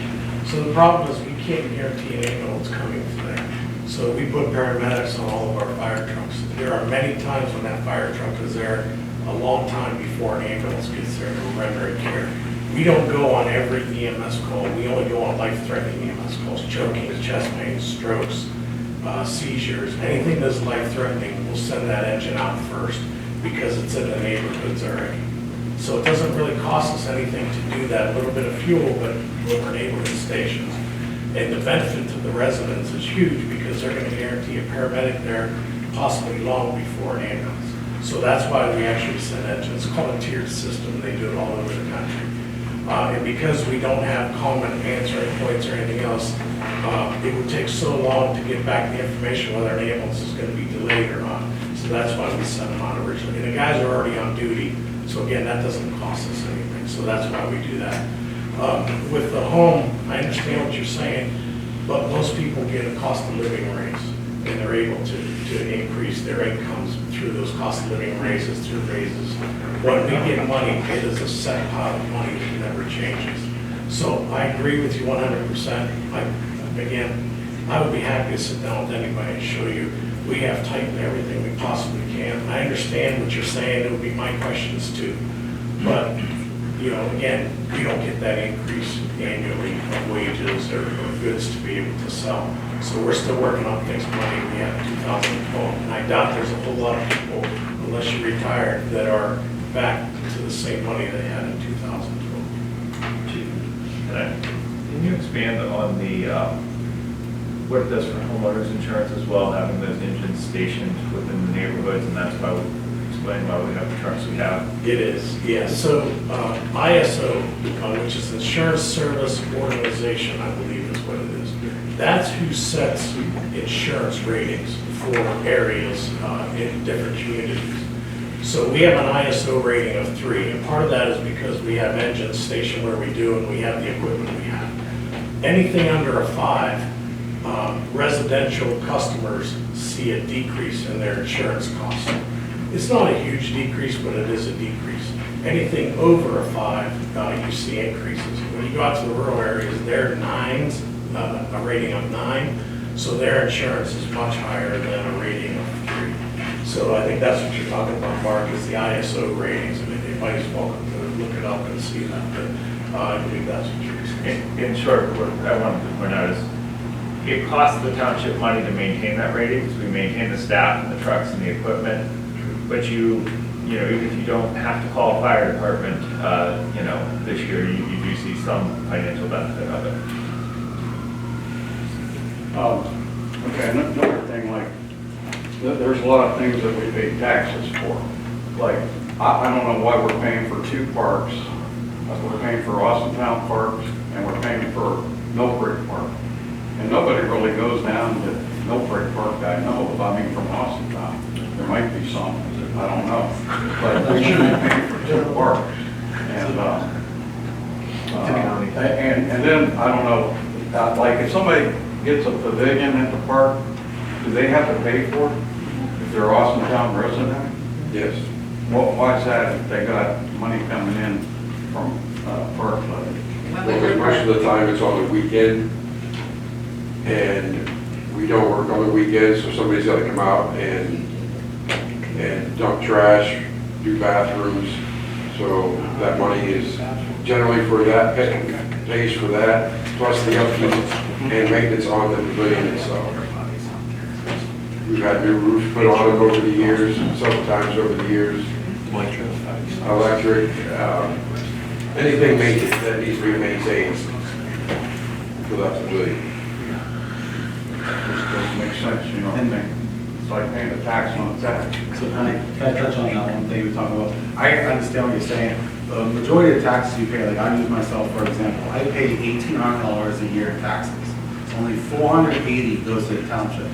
So the problem is we can't guarantee an ambulance coming today. So we put paramedics on all of our fire trucks. There are many times when that fire truck is there a long time before an ambulance gets there to render care. We don't go on every EMS call. We only go on life-threatening EMS calls, choking, chest pain, strokes, seizures, anything that's life-threatening, we'll send that engine out first because it's in the neighborhoods already. So it doesn't really cost us anything to do that, a little bit of fuel, but with our neighborhood stations. And the benefit to the residents is huge because they're going to guarantee a paramedic there possibly long before an ambulance. So that's why we actually send engines. It's called a tiered system. They do it all over the country. And because we don't have common answering points or anything else, it would take so long to get back the information whether an ambulance is going to be delayed or not. So that's why we send them out originally. And the guys are already on duty. So again, that doesn't cost us anything. So that's why we do that. With the home, I understand what you're saying, but most people get a cost of living raise. And they're able to increase their incomes through those cost of living raises, through raises. When we get money, it is a set pile of money that never changes. So I agree with you 100%. Again, I would be happy to sit down with anybody and show you. We have tightened everything we possibly can. I understand what you're saying. It would be my questions too. But, again, we don't get that increase annually of wages or goods to be able to sell. So we're still working on fixed money we had in 2012. And I doubt there's a whole lot of people, unless you're retired, that are back to the same money they had in 2012. Can you expand on what it does for homeowners insurance as well, having those engines stationed within the neighborhoods, and that's why explain why we have the trucks we have? It is, yes. So ISO, which is Insurance Service Organization, I believe is what it is. That's who sets insurance ratings for areas in different communities. So we have an ISO rating of 3, and part of that is because we have engines stationed where we do, and we have the equipment we have. Anything under a 5, residential customers see a decrease in their insurance costs. It's not a huge decrease, but it is a decrease. Anything over a 5, you see increases. When you go out to the rural areas, they're 9s, a rating of 9, so their insurance is much higher than a rating of 3. So I think that's what you're talking about, Mark, is the ISO ratings. I mean, anybody's welcome to look it up and see that, but I believe that's what you're saying. In short, what I wanted to point out is it costs the township money to maintain that rating because we maintain the staff and the trucks and the equipment. But even if you don't have to call a fire department, this year you do see some financial benefit of it. Okay, another thing, like, there's a lot of things that we pay taxes for. Like, I don't know why we're paying for 2 parks. We're paying for Austintown Parks, and we're paying for Mill Creek Park. And nobody really goes down to Mill Creek Park, I know of. I mean, from Austintown. There might be some, I don't know. But we should be paying for 2 parks. And then, I don't know, like, if somebody gets a pavilion at the park, do they have to pay for it? they're Austintown resident? Yes. Why is that if they got money coming in from park levy? When Well, was your most of part? the time it's on the weekend, and we don't work on the weekends, so somebody's gotta come out and dump trash, do bathrooms. So that money is generally for that, pays for that, plus the upkeep and maintenance on the pavilion itself. We've had new roofs put on it over the years, several times over the years. Electric, anything maintenance that needs to be maintained for that pavilion. Just doesn't make sense, you know, it's like paying a tax on a tax. So can I touch on that one thing we talked about? I understand what you're saying. The majority of taxes you pay, like I use myself for example, I pay $1,800 a year in taxes. Only $480 goes to the township.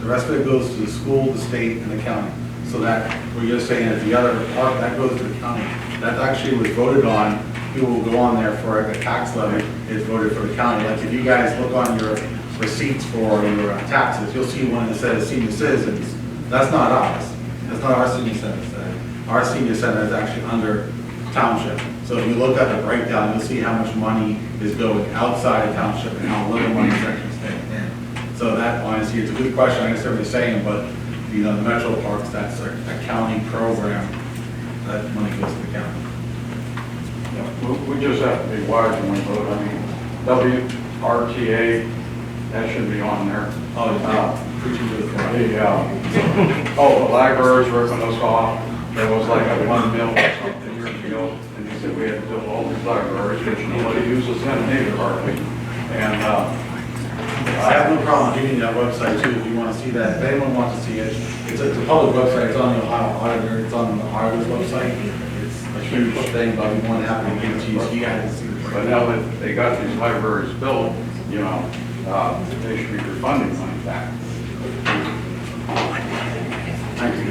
The rest of it goes to the school, the state, and the county. So that, what you're saying is the other part, that goes to the county. That actually was voted on, people will go on there for a tax levy, is voted for the county. Like if you guys look on your receipts for your taxes, you'll see one that says senior citizens. That's not ours. That's not our senior center. Our senior center is actually under township. So if you look at the breakdown, you'll see how much money is going outside of township and how little money is actually staying in. So that, honestly, it's a good question. I understand what you're saying, but you know, the metro parks, that's a county program. That money goes to the county. Yeah, we just have to be wise when we vote. I mean, WRTA, that should be on there. Preaching to the choir. The libraries ripping us off. There was like a 1 mil or something years ago, and he said we had to build all these libraries, which nobody uses them either hardly. And I have no problem giving you that website too, if you want to see that. If anyone wants to see it, it's a public website, it's on the Ohio Auditor, it's on the auditor's website. It's a huge thing, but we want to have it give it to you so you guys can see it. but now that they got these libraries built, you know, they should be refunding money back. Thank you.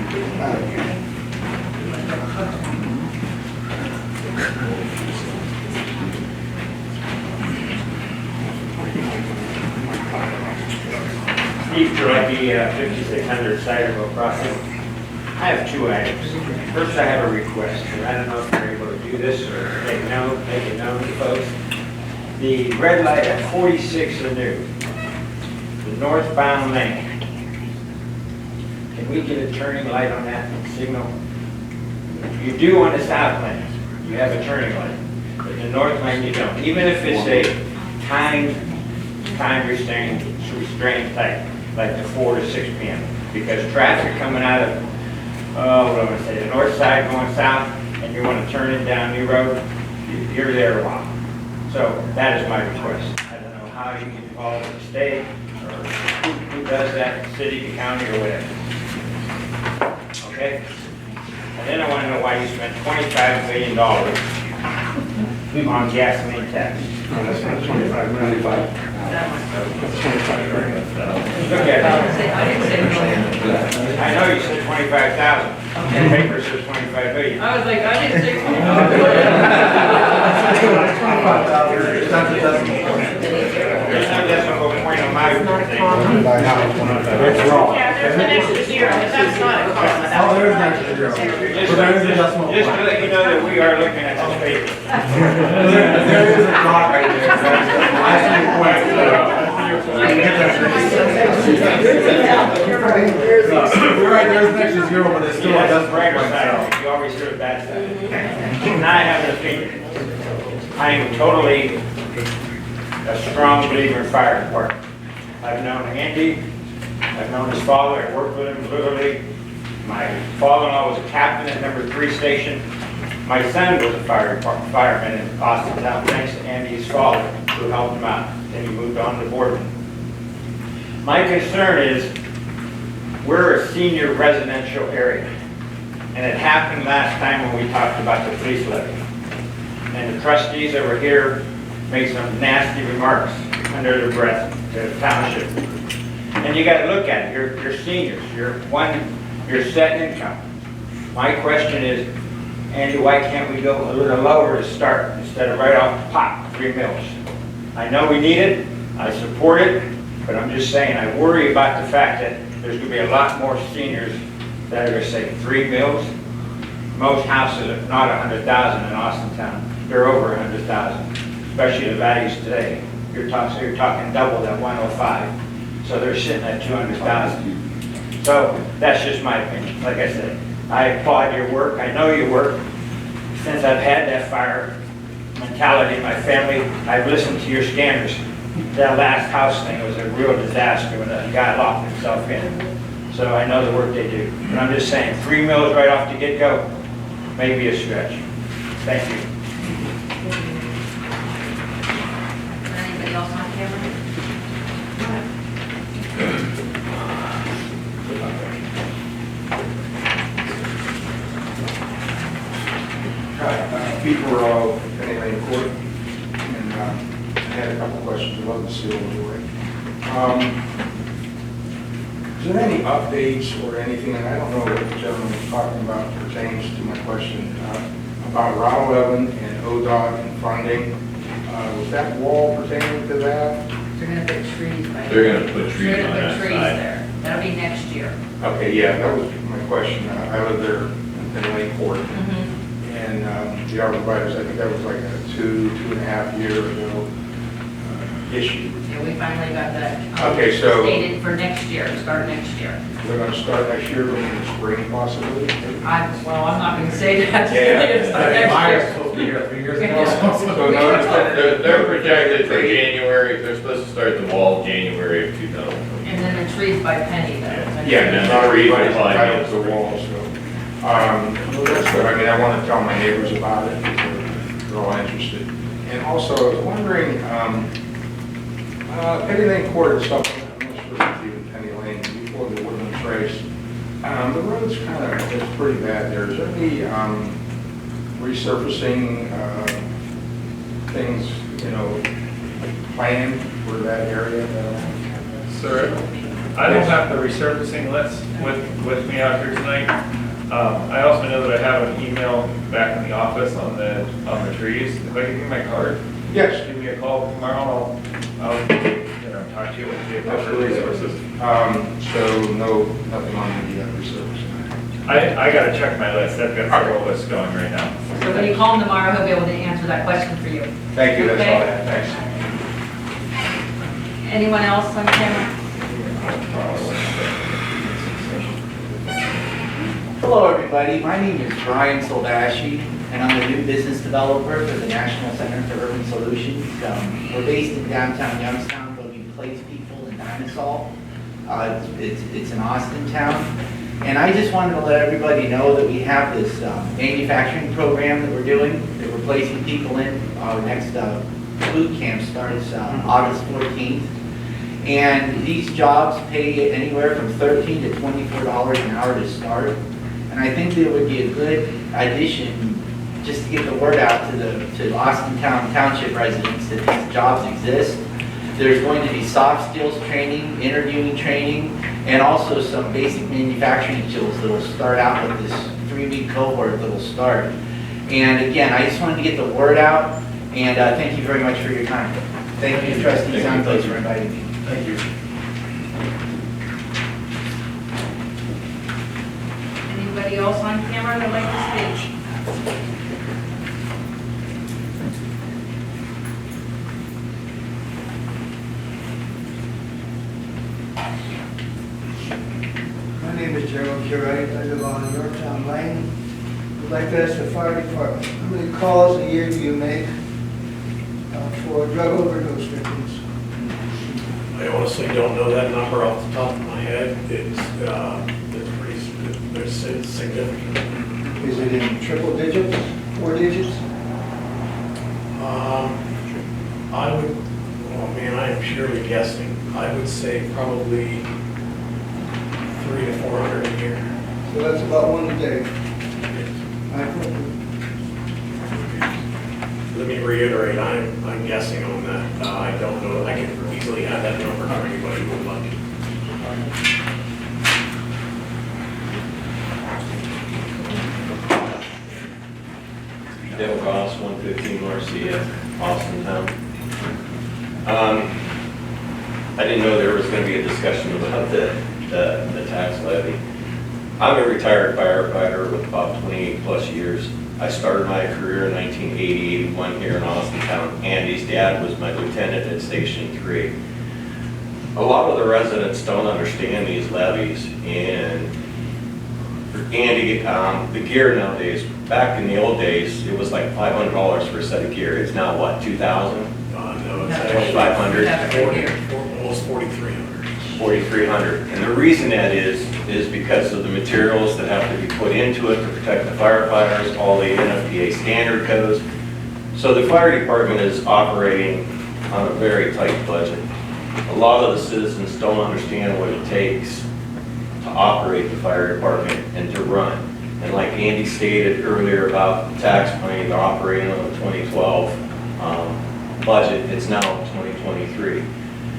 Steve Druggy, 5600 Ciderville Crossing. I have two items. First, I have a request, and I don't know if you're able to do this or make it known to folks. The red light at 46 Anew, the northbound lane. Can we get a turning light on that signal? You do on the south lane, you have a turning light, but the north lane you don't. Even if it's a time restrained type, like the 4 to 6 p.m. Because traffic coming out of, what am I say, the north side going south, and you want to turn it down New Road, you're there a while. So that is my request. I don't know how you get involved with the state, or who does that, city, county, or whatever. Okay? And then I want to know why you spent $25 million on gasoline tax. That's not 25. Look at it. I know you said 25,000. The paper says 25 million. I was like, I didn't say There's no decimal point on my thing. It's wrong. Yeah, there's an extra zero, but that's not a comma. Oh, there is an extra zero. Just But there is a decimal just to point. let you know that we are looking at this paper. There is a dot right there. I see your point. You're right, there's an extra zero, but it's still a Yeah, that's the decimal brighter point. side. So. You always hear the bad side. Now I have an opinion. I am totally a strong believer in fire department. I've known Andy, I've known his father, I worked with him literally. My father-in-law was a captain at number 3 station. My son was a fireman in Austintown, thanks to Andy's father, who helped him out. Then he moved on to Boardman. My concern is, we're a senior residential area. And it happened last time when we talked about the police levy. And the trustees that were here made some nasty remarks under their breath to the township. And you gotta look at it, you're seniors, you're set income. My question is, Andy, why can't we go a little lower to start instead of right off the pop, 3 mils? I know we need it, I support it, but I'm just saying, I worry about the fact that there's gonna be a lot more seniors that are, say, 3 mills. Most houses are not 100,000 in Austintown. They're over 100,000, especially the values today. You're talking double that 105. So they're sitting at 200,000. So that's just my opinion. Like I said, I applaud your work. I know your work. Since I've had that fire mentality in my family, I've listened to your scanners. That last house thing was a real disaster when the guy locked himself in. So I know the work they do. But I'm just saying, 3 mills right off the get-go may be a stretch. Thank you. Anybody else on camera? Hi, Pete Moreau, Penny Lane Court, and I had a couple questions about the seal anyway. Is there any updates or anything, and I don't know what the gentleman was talking about pertains to my question, about Route 11 and ODOT and funding? Was that wall pertaining to that? They're gonna put trees by. They're gonna put trees They're on gonna that put trees side. there. That'll be next year. Okay, yeah, that was my question. I live there in Penny Lane Court. And the arborvitae's, I think that was like a 2.5 year ago issue. Yeah, we finally got that. Okay, so- Stated for next year, start next year. We're gonna start next year, but in the spring possibly? I'm not gonna say that. Yeah. It's start next Myers year. supposed to be here 3 years ago. So no, They're projected for January, they're supposed to start the wall January of 2020. And then the trees by Penny though. yeah, and not everybody's then entitled to the wall, so. Well, that's good. I mean, I want to tell my neighbors about it, because they're all interested. And also, I was wondering, Penny Lane Court is something, I'm not sure if it's even Penny Lane, before the Woodland Trace. The road's kind of, it's pretty bad there. Is there any resurfacing things, planned for that area? Sir, I don't have the resurfacing list with me out here tonight. I also know that I have an email back in the office on the trees. If I give you my card, Yes. give me a call tomorrow, I'll talk to you with the appropriate resources. So nothing on the resurfacing? I gotta check my list, I've got several lists going right now. So when you call him tomorrow, he'll be able to answer that question for you. Thank you, that's all I Okay. have, thanks. Anyone else on camera? Hello, everybody. My name is Brian Soldashi, and I'm the new business developer for the National Center for Urban Solutions. We're based in downtown Youngstown, but we place people in Dinosaur. It's in Austintown. And I just wanted to let everybody know that we have this manufacturing program that we're doing, that we're placing people in. Our next boot camp starts August 14th. And these jobs pay anywhere from $13 to $24 an hour to start. And I think that it would be a good addition just to get the word out to Austintown Township residents that these jobs exist. There's going to be soft skills training, interviewing training, and also some basic manufacturing skills that will start out with this 3-week cohort that will start. And again, I just wanted to get the word out, and thank you very much for your time. Thank you, Trustee Santos, for inviting me. Thank you. Anybody else on camera that'd like to speak? My name is Gerald Curate. I live on Yorktown Lane. I'd like to ask the fire department, how many calls a year do you make for drug overdose victims? I honestly don't know that number off the top of my head. It's significant. Is it in triple digits, 4 digits? I am purely guessing. I would say probably 300 to 400 a year. So that's about 1 a day. Let me reiterate, I'm guessing on that. I don't know. I can easily add that number for anybody who would like. Dale Ross, 115 Marcia, Austintown. I didn't know there was going to be a discussion about the tax levy. I'm a retired firefighter with about 28 plus years. I started my career in 1980, 81 here in Austintown. Andy's dad was my lieutenant at Station 3. A lot of the residents don't understand these levies, and for Andy, the gear nowadays, back in the old days, it was like $500 for a set of gear. It's now what, 2,000? No, it's That's actually 2,500? almost 4,300. 4,300. And the reason that is because of the materials that have to be put into it to protect the firefighters, all the NFPA standard codes. So the fire department is operating on a very tight budget. A lot of the citizens don't understand what it takes to operate the fire department and to run. And like Andy stated earlier about the tax money, they're operating on the 2012 budget. It's now 2023.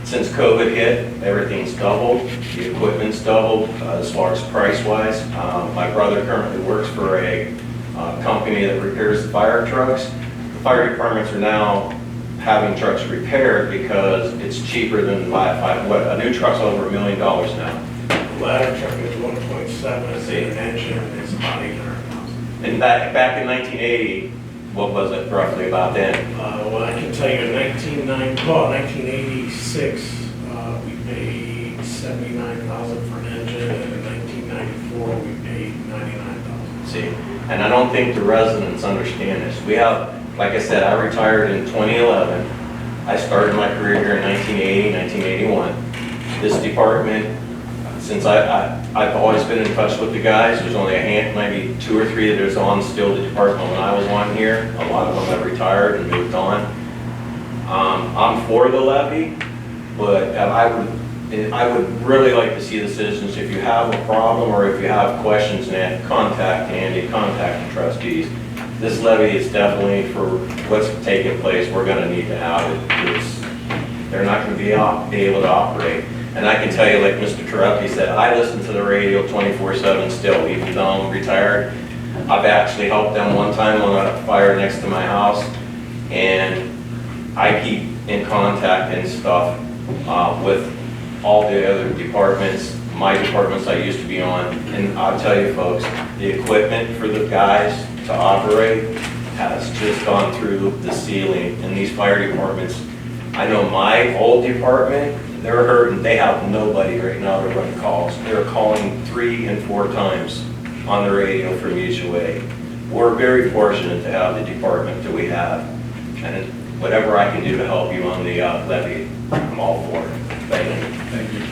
Since COVID hit, everything's doubled. The equipment's doubled as far as price-wise. My brother currently works for a company that repairs the fire trucks. The fire departments are now having trucks repaired because it's cheaper than to buy a new truck's over $1 million now. The ladder truck is 1.7, and an engine is about 800,000. And back in 1980, what was it roughly about then? Well, I can tell you in 1986, we paid 79,000 for an engine, and in 1994, we paid 99,000. See, and I don't think the residents understand this. We have, like I said, I retired in 2011. I started my career here in 1980, 1981. This department, since I've always been in touch with the guys, there's only a hand, maybe 2 or 3 that is on still the department when I was on here. A lot of them have retired and moved on. I'm for the levy, but I would really like to see the citizens, if you have a problem or if you have questions, contact Andy, contact the trustees. This levy is definitely for what's taking place. We're going to need to have it. They're not going to be able to operate. And I can tell you, like Mr. Teruppi said, I listen to the radio 24/7 still, even though I'm retired. I've actually helped them one time on a fire next to my house, and I keep in contact and stuff with all the other departments, my departments I used to be on. And I'll tell you folks, the equipment for the guys to operate has just gone through the ceiling. And these fire departments, I know my old department, they're hurting. They have nobody right now to run calls. They're calling 3 and 4 times on the radio from mutual aid. We're very fortunate to have the department that we have. And whatever I can do to help you on the levy, I'm all for it. Thank you. Thank you.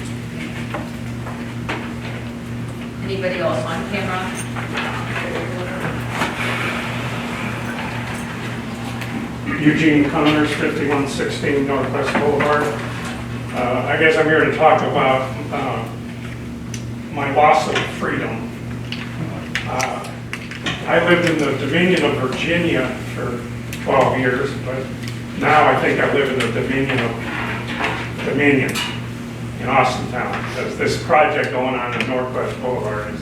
Anybody else on camera? Eugene Connors, 5116 Northwest Boulevard. I guess I'm here to talk about my loss of freedom. I lived in the Dominion of Virginia for 12 years, but now I think I live in the Dominion in Austintown, because this project going on in Northwest Boulevard is,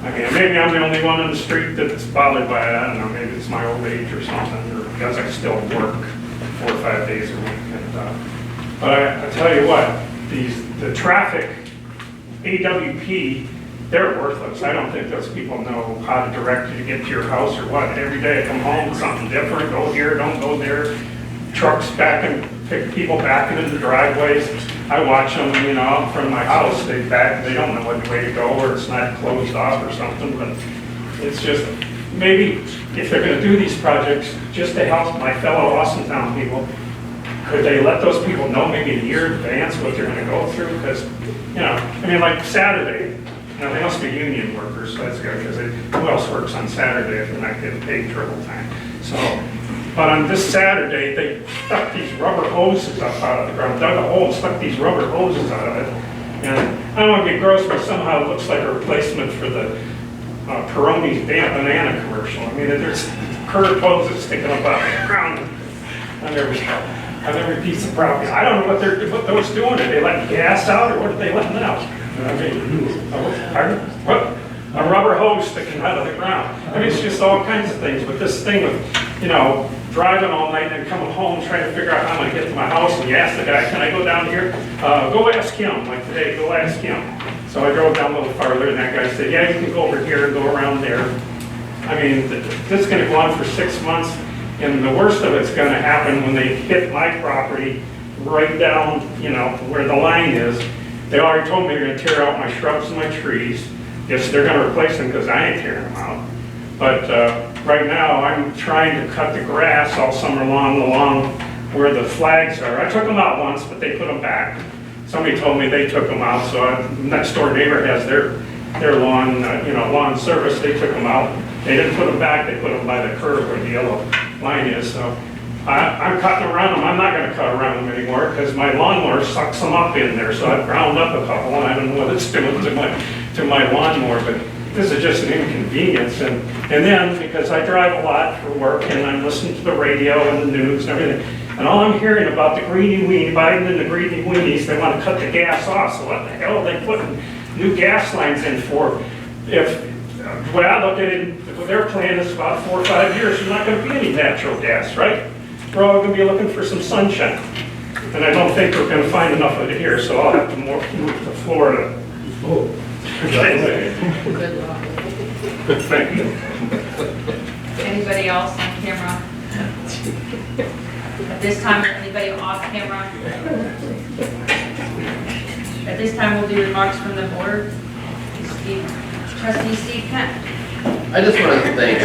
I mean, maybe I'm the only one in the street that's bothered by it. I don't know, maybe it's my old age or something, or because I still work 4 or 5 days a week. But I tell you what, the traffic, AWP, they're worthless. I don't think those people know how to direct you to get to your house or what. Every day I come home with something different, go here, don't go there. Trucks pick people backing into the driveways. I watch them, you know, from my house, they don't know what way to go, or it's not closed off or something, but it's just, maybe if they're gonna do these projects, just to help my fellow Austintown people, could they let those people know maybe a year in advance what they're gonna go through? Because, you know, I mean, like Saturday, you know, they must be union workers, so that's good, because who else works on Saturday if they're not getting paid triple time? So, but on this Saturday, they stuck these rubber hoses up out of the ground, dug a hole and stuck these rubber hoses out of it. And I don't want to get gross, but somehow it looks like a replacement for the Peroni's banana commercial. I mean, there's curved hoses sticking up out of the ground on every piece of property. I don't know what those doing. Are they letting gas out, or what are they letting out? I mean, what? A rubber hose sticking out of the ground. I mean, it's just all kinds of things. But this thing with, you know, driving all night and then coming home trying to figure out how I'm going to get to my house, and you ask the guy, can I go down here? Go ask him. Like today, go ask him. So I drove down a little farther, and that guy said, yeah, you can go over here and go around there. I mean, this is gonna go on for 6 months, and the worst of it's gonna happen when they hit my property right down, you know, where the line is. They already told me they're gonna tear out my shrubs and my trees. Yes, they're gonna replace them because I ain't tearing them out. But right now, I'm trying to cut the grass all summer long along where the flags are. I took them out once, but they put them back. Somebody told me they took them out, so next door neighbor has their lawn, you know, lawn service, they took them out. They didn't put them back, they put them by the curb where the yellow line is, so. I'm cutting around them, I'm not gonna cut around them anymore, because my lawnmower sucks them up in there, so I've ground up a couple, and I don't know what it's doing to my lawnmower, but this is just an inconvenience, and then, because I drive a lot for work, and I'm listening to the radio and the news and everything, and all I'm hearing about the greedy weenie, Biden and the greedy weenies, they wanna cut the gas off, so what the hell are they putting new gas lines in for? The way I look at it, their plan is about 4 or 5 years, there's not gonna be any natural gas, right? We're all gonna be looking for some sunshine. And I don't think we're gonna find enough of it here, so I'll have to move to Florida. Oh. Thank you. Anybody else on camera? At this time, anybody off camera? At this time, we'll do remarks from the board. Trustee Steve Kent. I just want to thank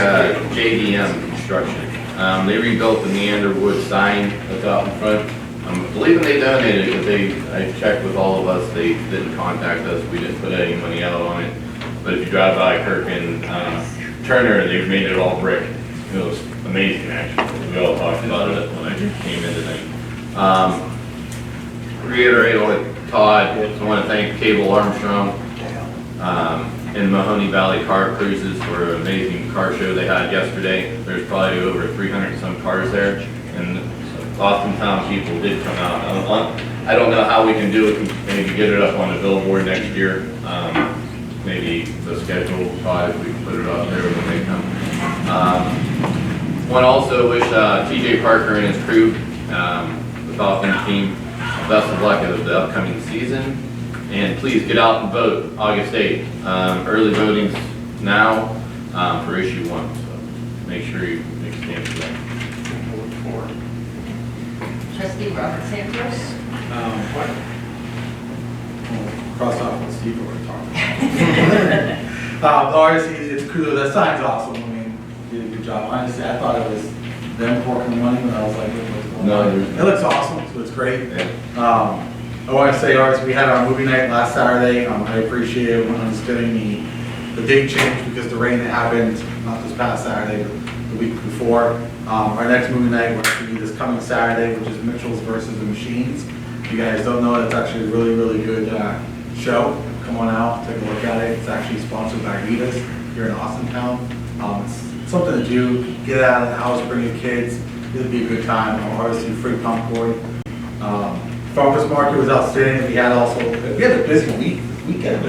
JDM Construction. They rebuilt the Neanderwood sign that's out in front. I'm believing they donated it, but I checked with all of us, they didn't contact us, we didn't put any money out on it. But if you drive by Kirk and Turner, they've made it all brick. It was amazing, actually. We all talked about it when I came in tonight. Reiterate what Todd, I want to thank Cable Armstrong and Mahoney Valley Car Cruises for an amazing car show they had yesterday. There's probably over 300 and some cars there, and Austintown people did come out. I don't know how we can do it, maybe get it up on the billboard next year. Maybe the schedule, if we can put it up there when they come. Want to also wish TJ Parker and his crew, the Dolphin team, best of luck at the upcoming season. And please get out and vote August 8th. Early voting's now for issue 1, so make sure you make a stand for that. Trustee Robert Santos. Cross off what Steve were talking about. Honestly, it's cool. That sign's awesome. I mean, you did a good job. Honestly, I thought it was them pouring money when I was like, what's going on? It looks awesome, so it's great. Yeah. I want to say, ours, we had our movie night last Saturday. I appreciate everyone understanding the date change because the rain that happened, not this past Saturday, but the week before. Our next movie night will actually be this coming Saturday, which is Mitchell's versus the Machines. If you guys don't know, it's actually a really, really good show. Come on out, take a look at it. It's actually sponsored by Rita's here in Austintown. It's something to do. Get out of the house, bring your kids. It'll be a good time. Obviously, free popcorn. Farmers market was outstanding. We had a busy weekend.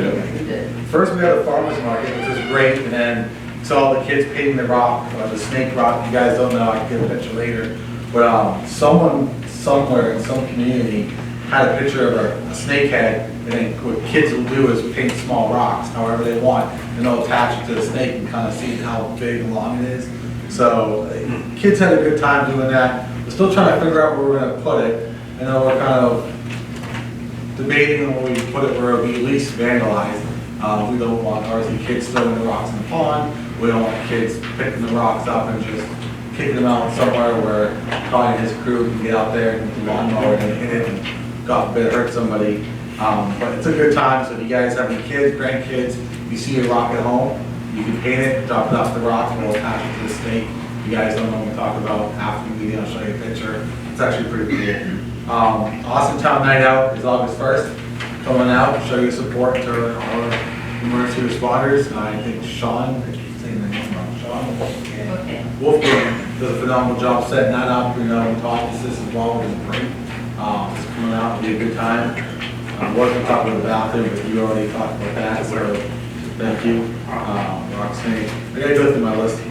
First we had the farmers market, which was great, and then saw the kids painting the rock, the snake rock. You guys don't know, I can get a picture later. But someone somewhere in some community had a picture of a snake head, and then what kids will do is paint small rocks however they want, and they'll attach it to the snake and kind of see how big and long it is. So kids had a good time doing that. We're still trying to figure out where we're going to put it. I know we're kind of debating on where we put it where it'll be least vandalized. We don't want obviously kids throwing the rocks in the pond. We don't want kids picking the rocks up and just kicking them out somewhere where Todd and his crew can get out there and with the lawnmower and hit it and God forbid hurt somebody. But it's a good time, so if you guys have any kids, grandkids, if you see a rock at home, you can paint it, drop it off the rock, and we'll attach it to the snake. You guys don't know what we talk about after the meeting, I'll show you a picture. It's actually pretty cool. Austintown Night Out is August 1st. Coming out, show your support to our emergency responders. I think Sean, I keep saying the name wrong, Sean Wolfgang does a phenomenal job setting that up. We talk to this as well, which is great. It's coming out, it'll be a good time. I wasn't talking about the bathroom, but you already talked about that, so thank you. Roxanne, I gotta go through my list.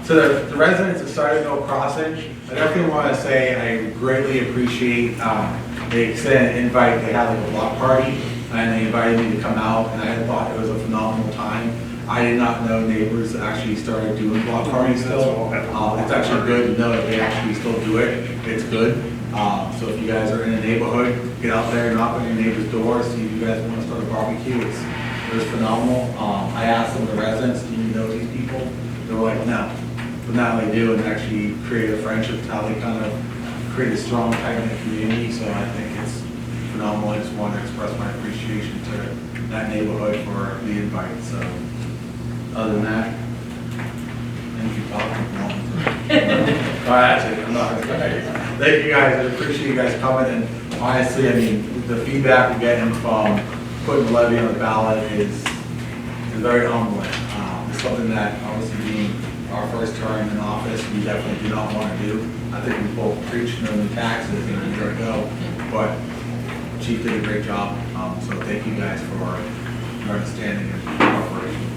So the residents of Starting Mill Crossing, I definitely want to say I greatly appreciate they extended an invite. They had like a block party and they invited me to come out, and I thought it was a phenomenal time. I did not know neighbors actually started doing block parties still. It's actually good to know that they actually still do it. It's good. So if you guys are in a neighborhood, get out there, knock on your neighbor's door, see if you guys want to start a barbecue. It was phenomenal. I asked some of the residents, do you know these people? They were like, no. But now they do, and actually create a friendship, how they kind of create a strong, tight-knit community. So I think it's phenomenal. I just want to express my appreciation to that neighborhood for the invite. So other than that, thank you, Bob. All right, that's it. I'm not going to say it. Thank you guys. I appreciate you guys coming. And honestly, I mean, the feedback we're getting from putting the levy on the ballot is very humbling. It's something that obviously being our first term in office, we definitely do not want to do. I think we both preached no new taxes a year ago, but Chief did a great job. So thank you guys for your understanding and cooperation.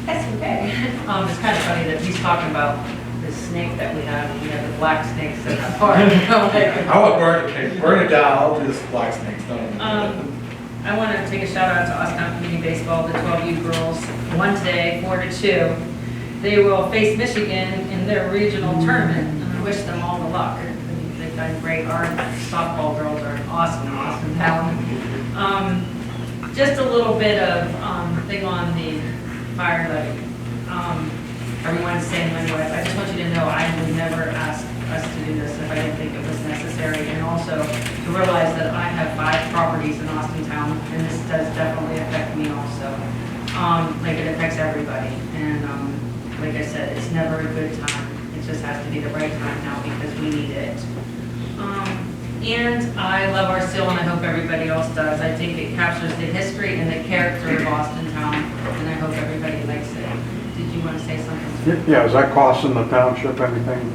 That's okay. It's kind of funny that he's talking about the snake that we have. We have the black snakes at the park. I want burn it down. I'll do this black snakes. I want to take a shout out to Austintown Community Baseball, the 12U girls. Won today, 4-2. They will face Michigan in their regional tournament, and I wish them all the luck. They've done great. Our softball girls are awesome in Austintown. Just a little bit of thing on the fire levy. Everyone's saying anyway, I just want you to know I would never ask us to do this if I didn't think it was necessary, and also to realize that I have 5 properties in Austintown, and this does definitely affect me also. Like it affects everybody, and like I said, it's never a good time. It just has to be the right time now because we need it. And I love our seal, and I hope everybody else does. I think it captures the history and the character of Austintown, and I hope everybody likes it. Did you want to say something? Yeah, is that costing the township anything?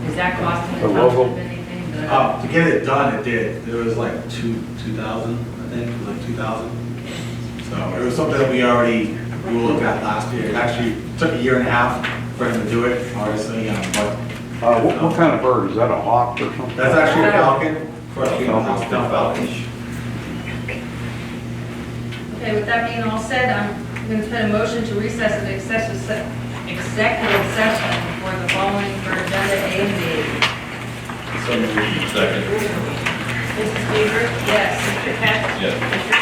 Is that costing The the logo? township anything? To get it done, it did. It was like 2,000, I think, it was like 2,000. So it was something that we looked at last year. It actually took a year and a half for him to do it, obviously, but. What kind of bird? Is that a hawk or something? That's actually a falcon, for us being Austintown falcon. Okay, with that being all said, I'm going to put a motion to recess an executive session for the following for agenda A and B. So moved. Second. Mrs. Weaver? Yes. Mr. Peck? Yes. Mr.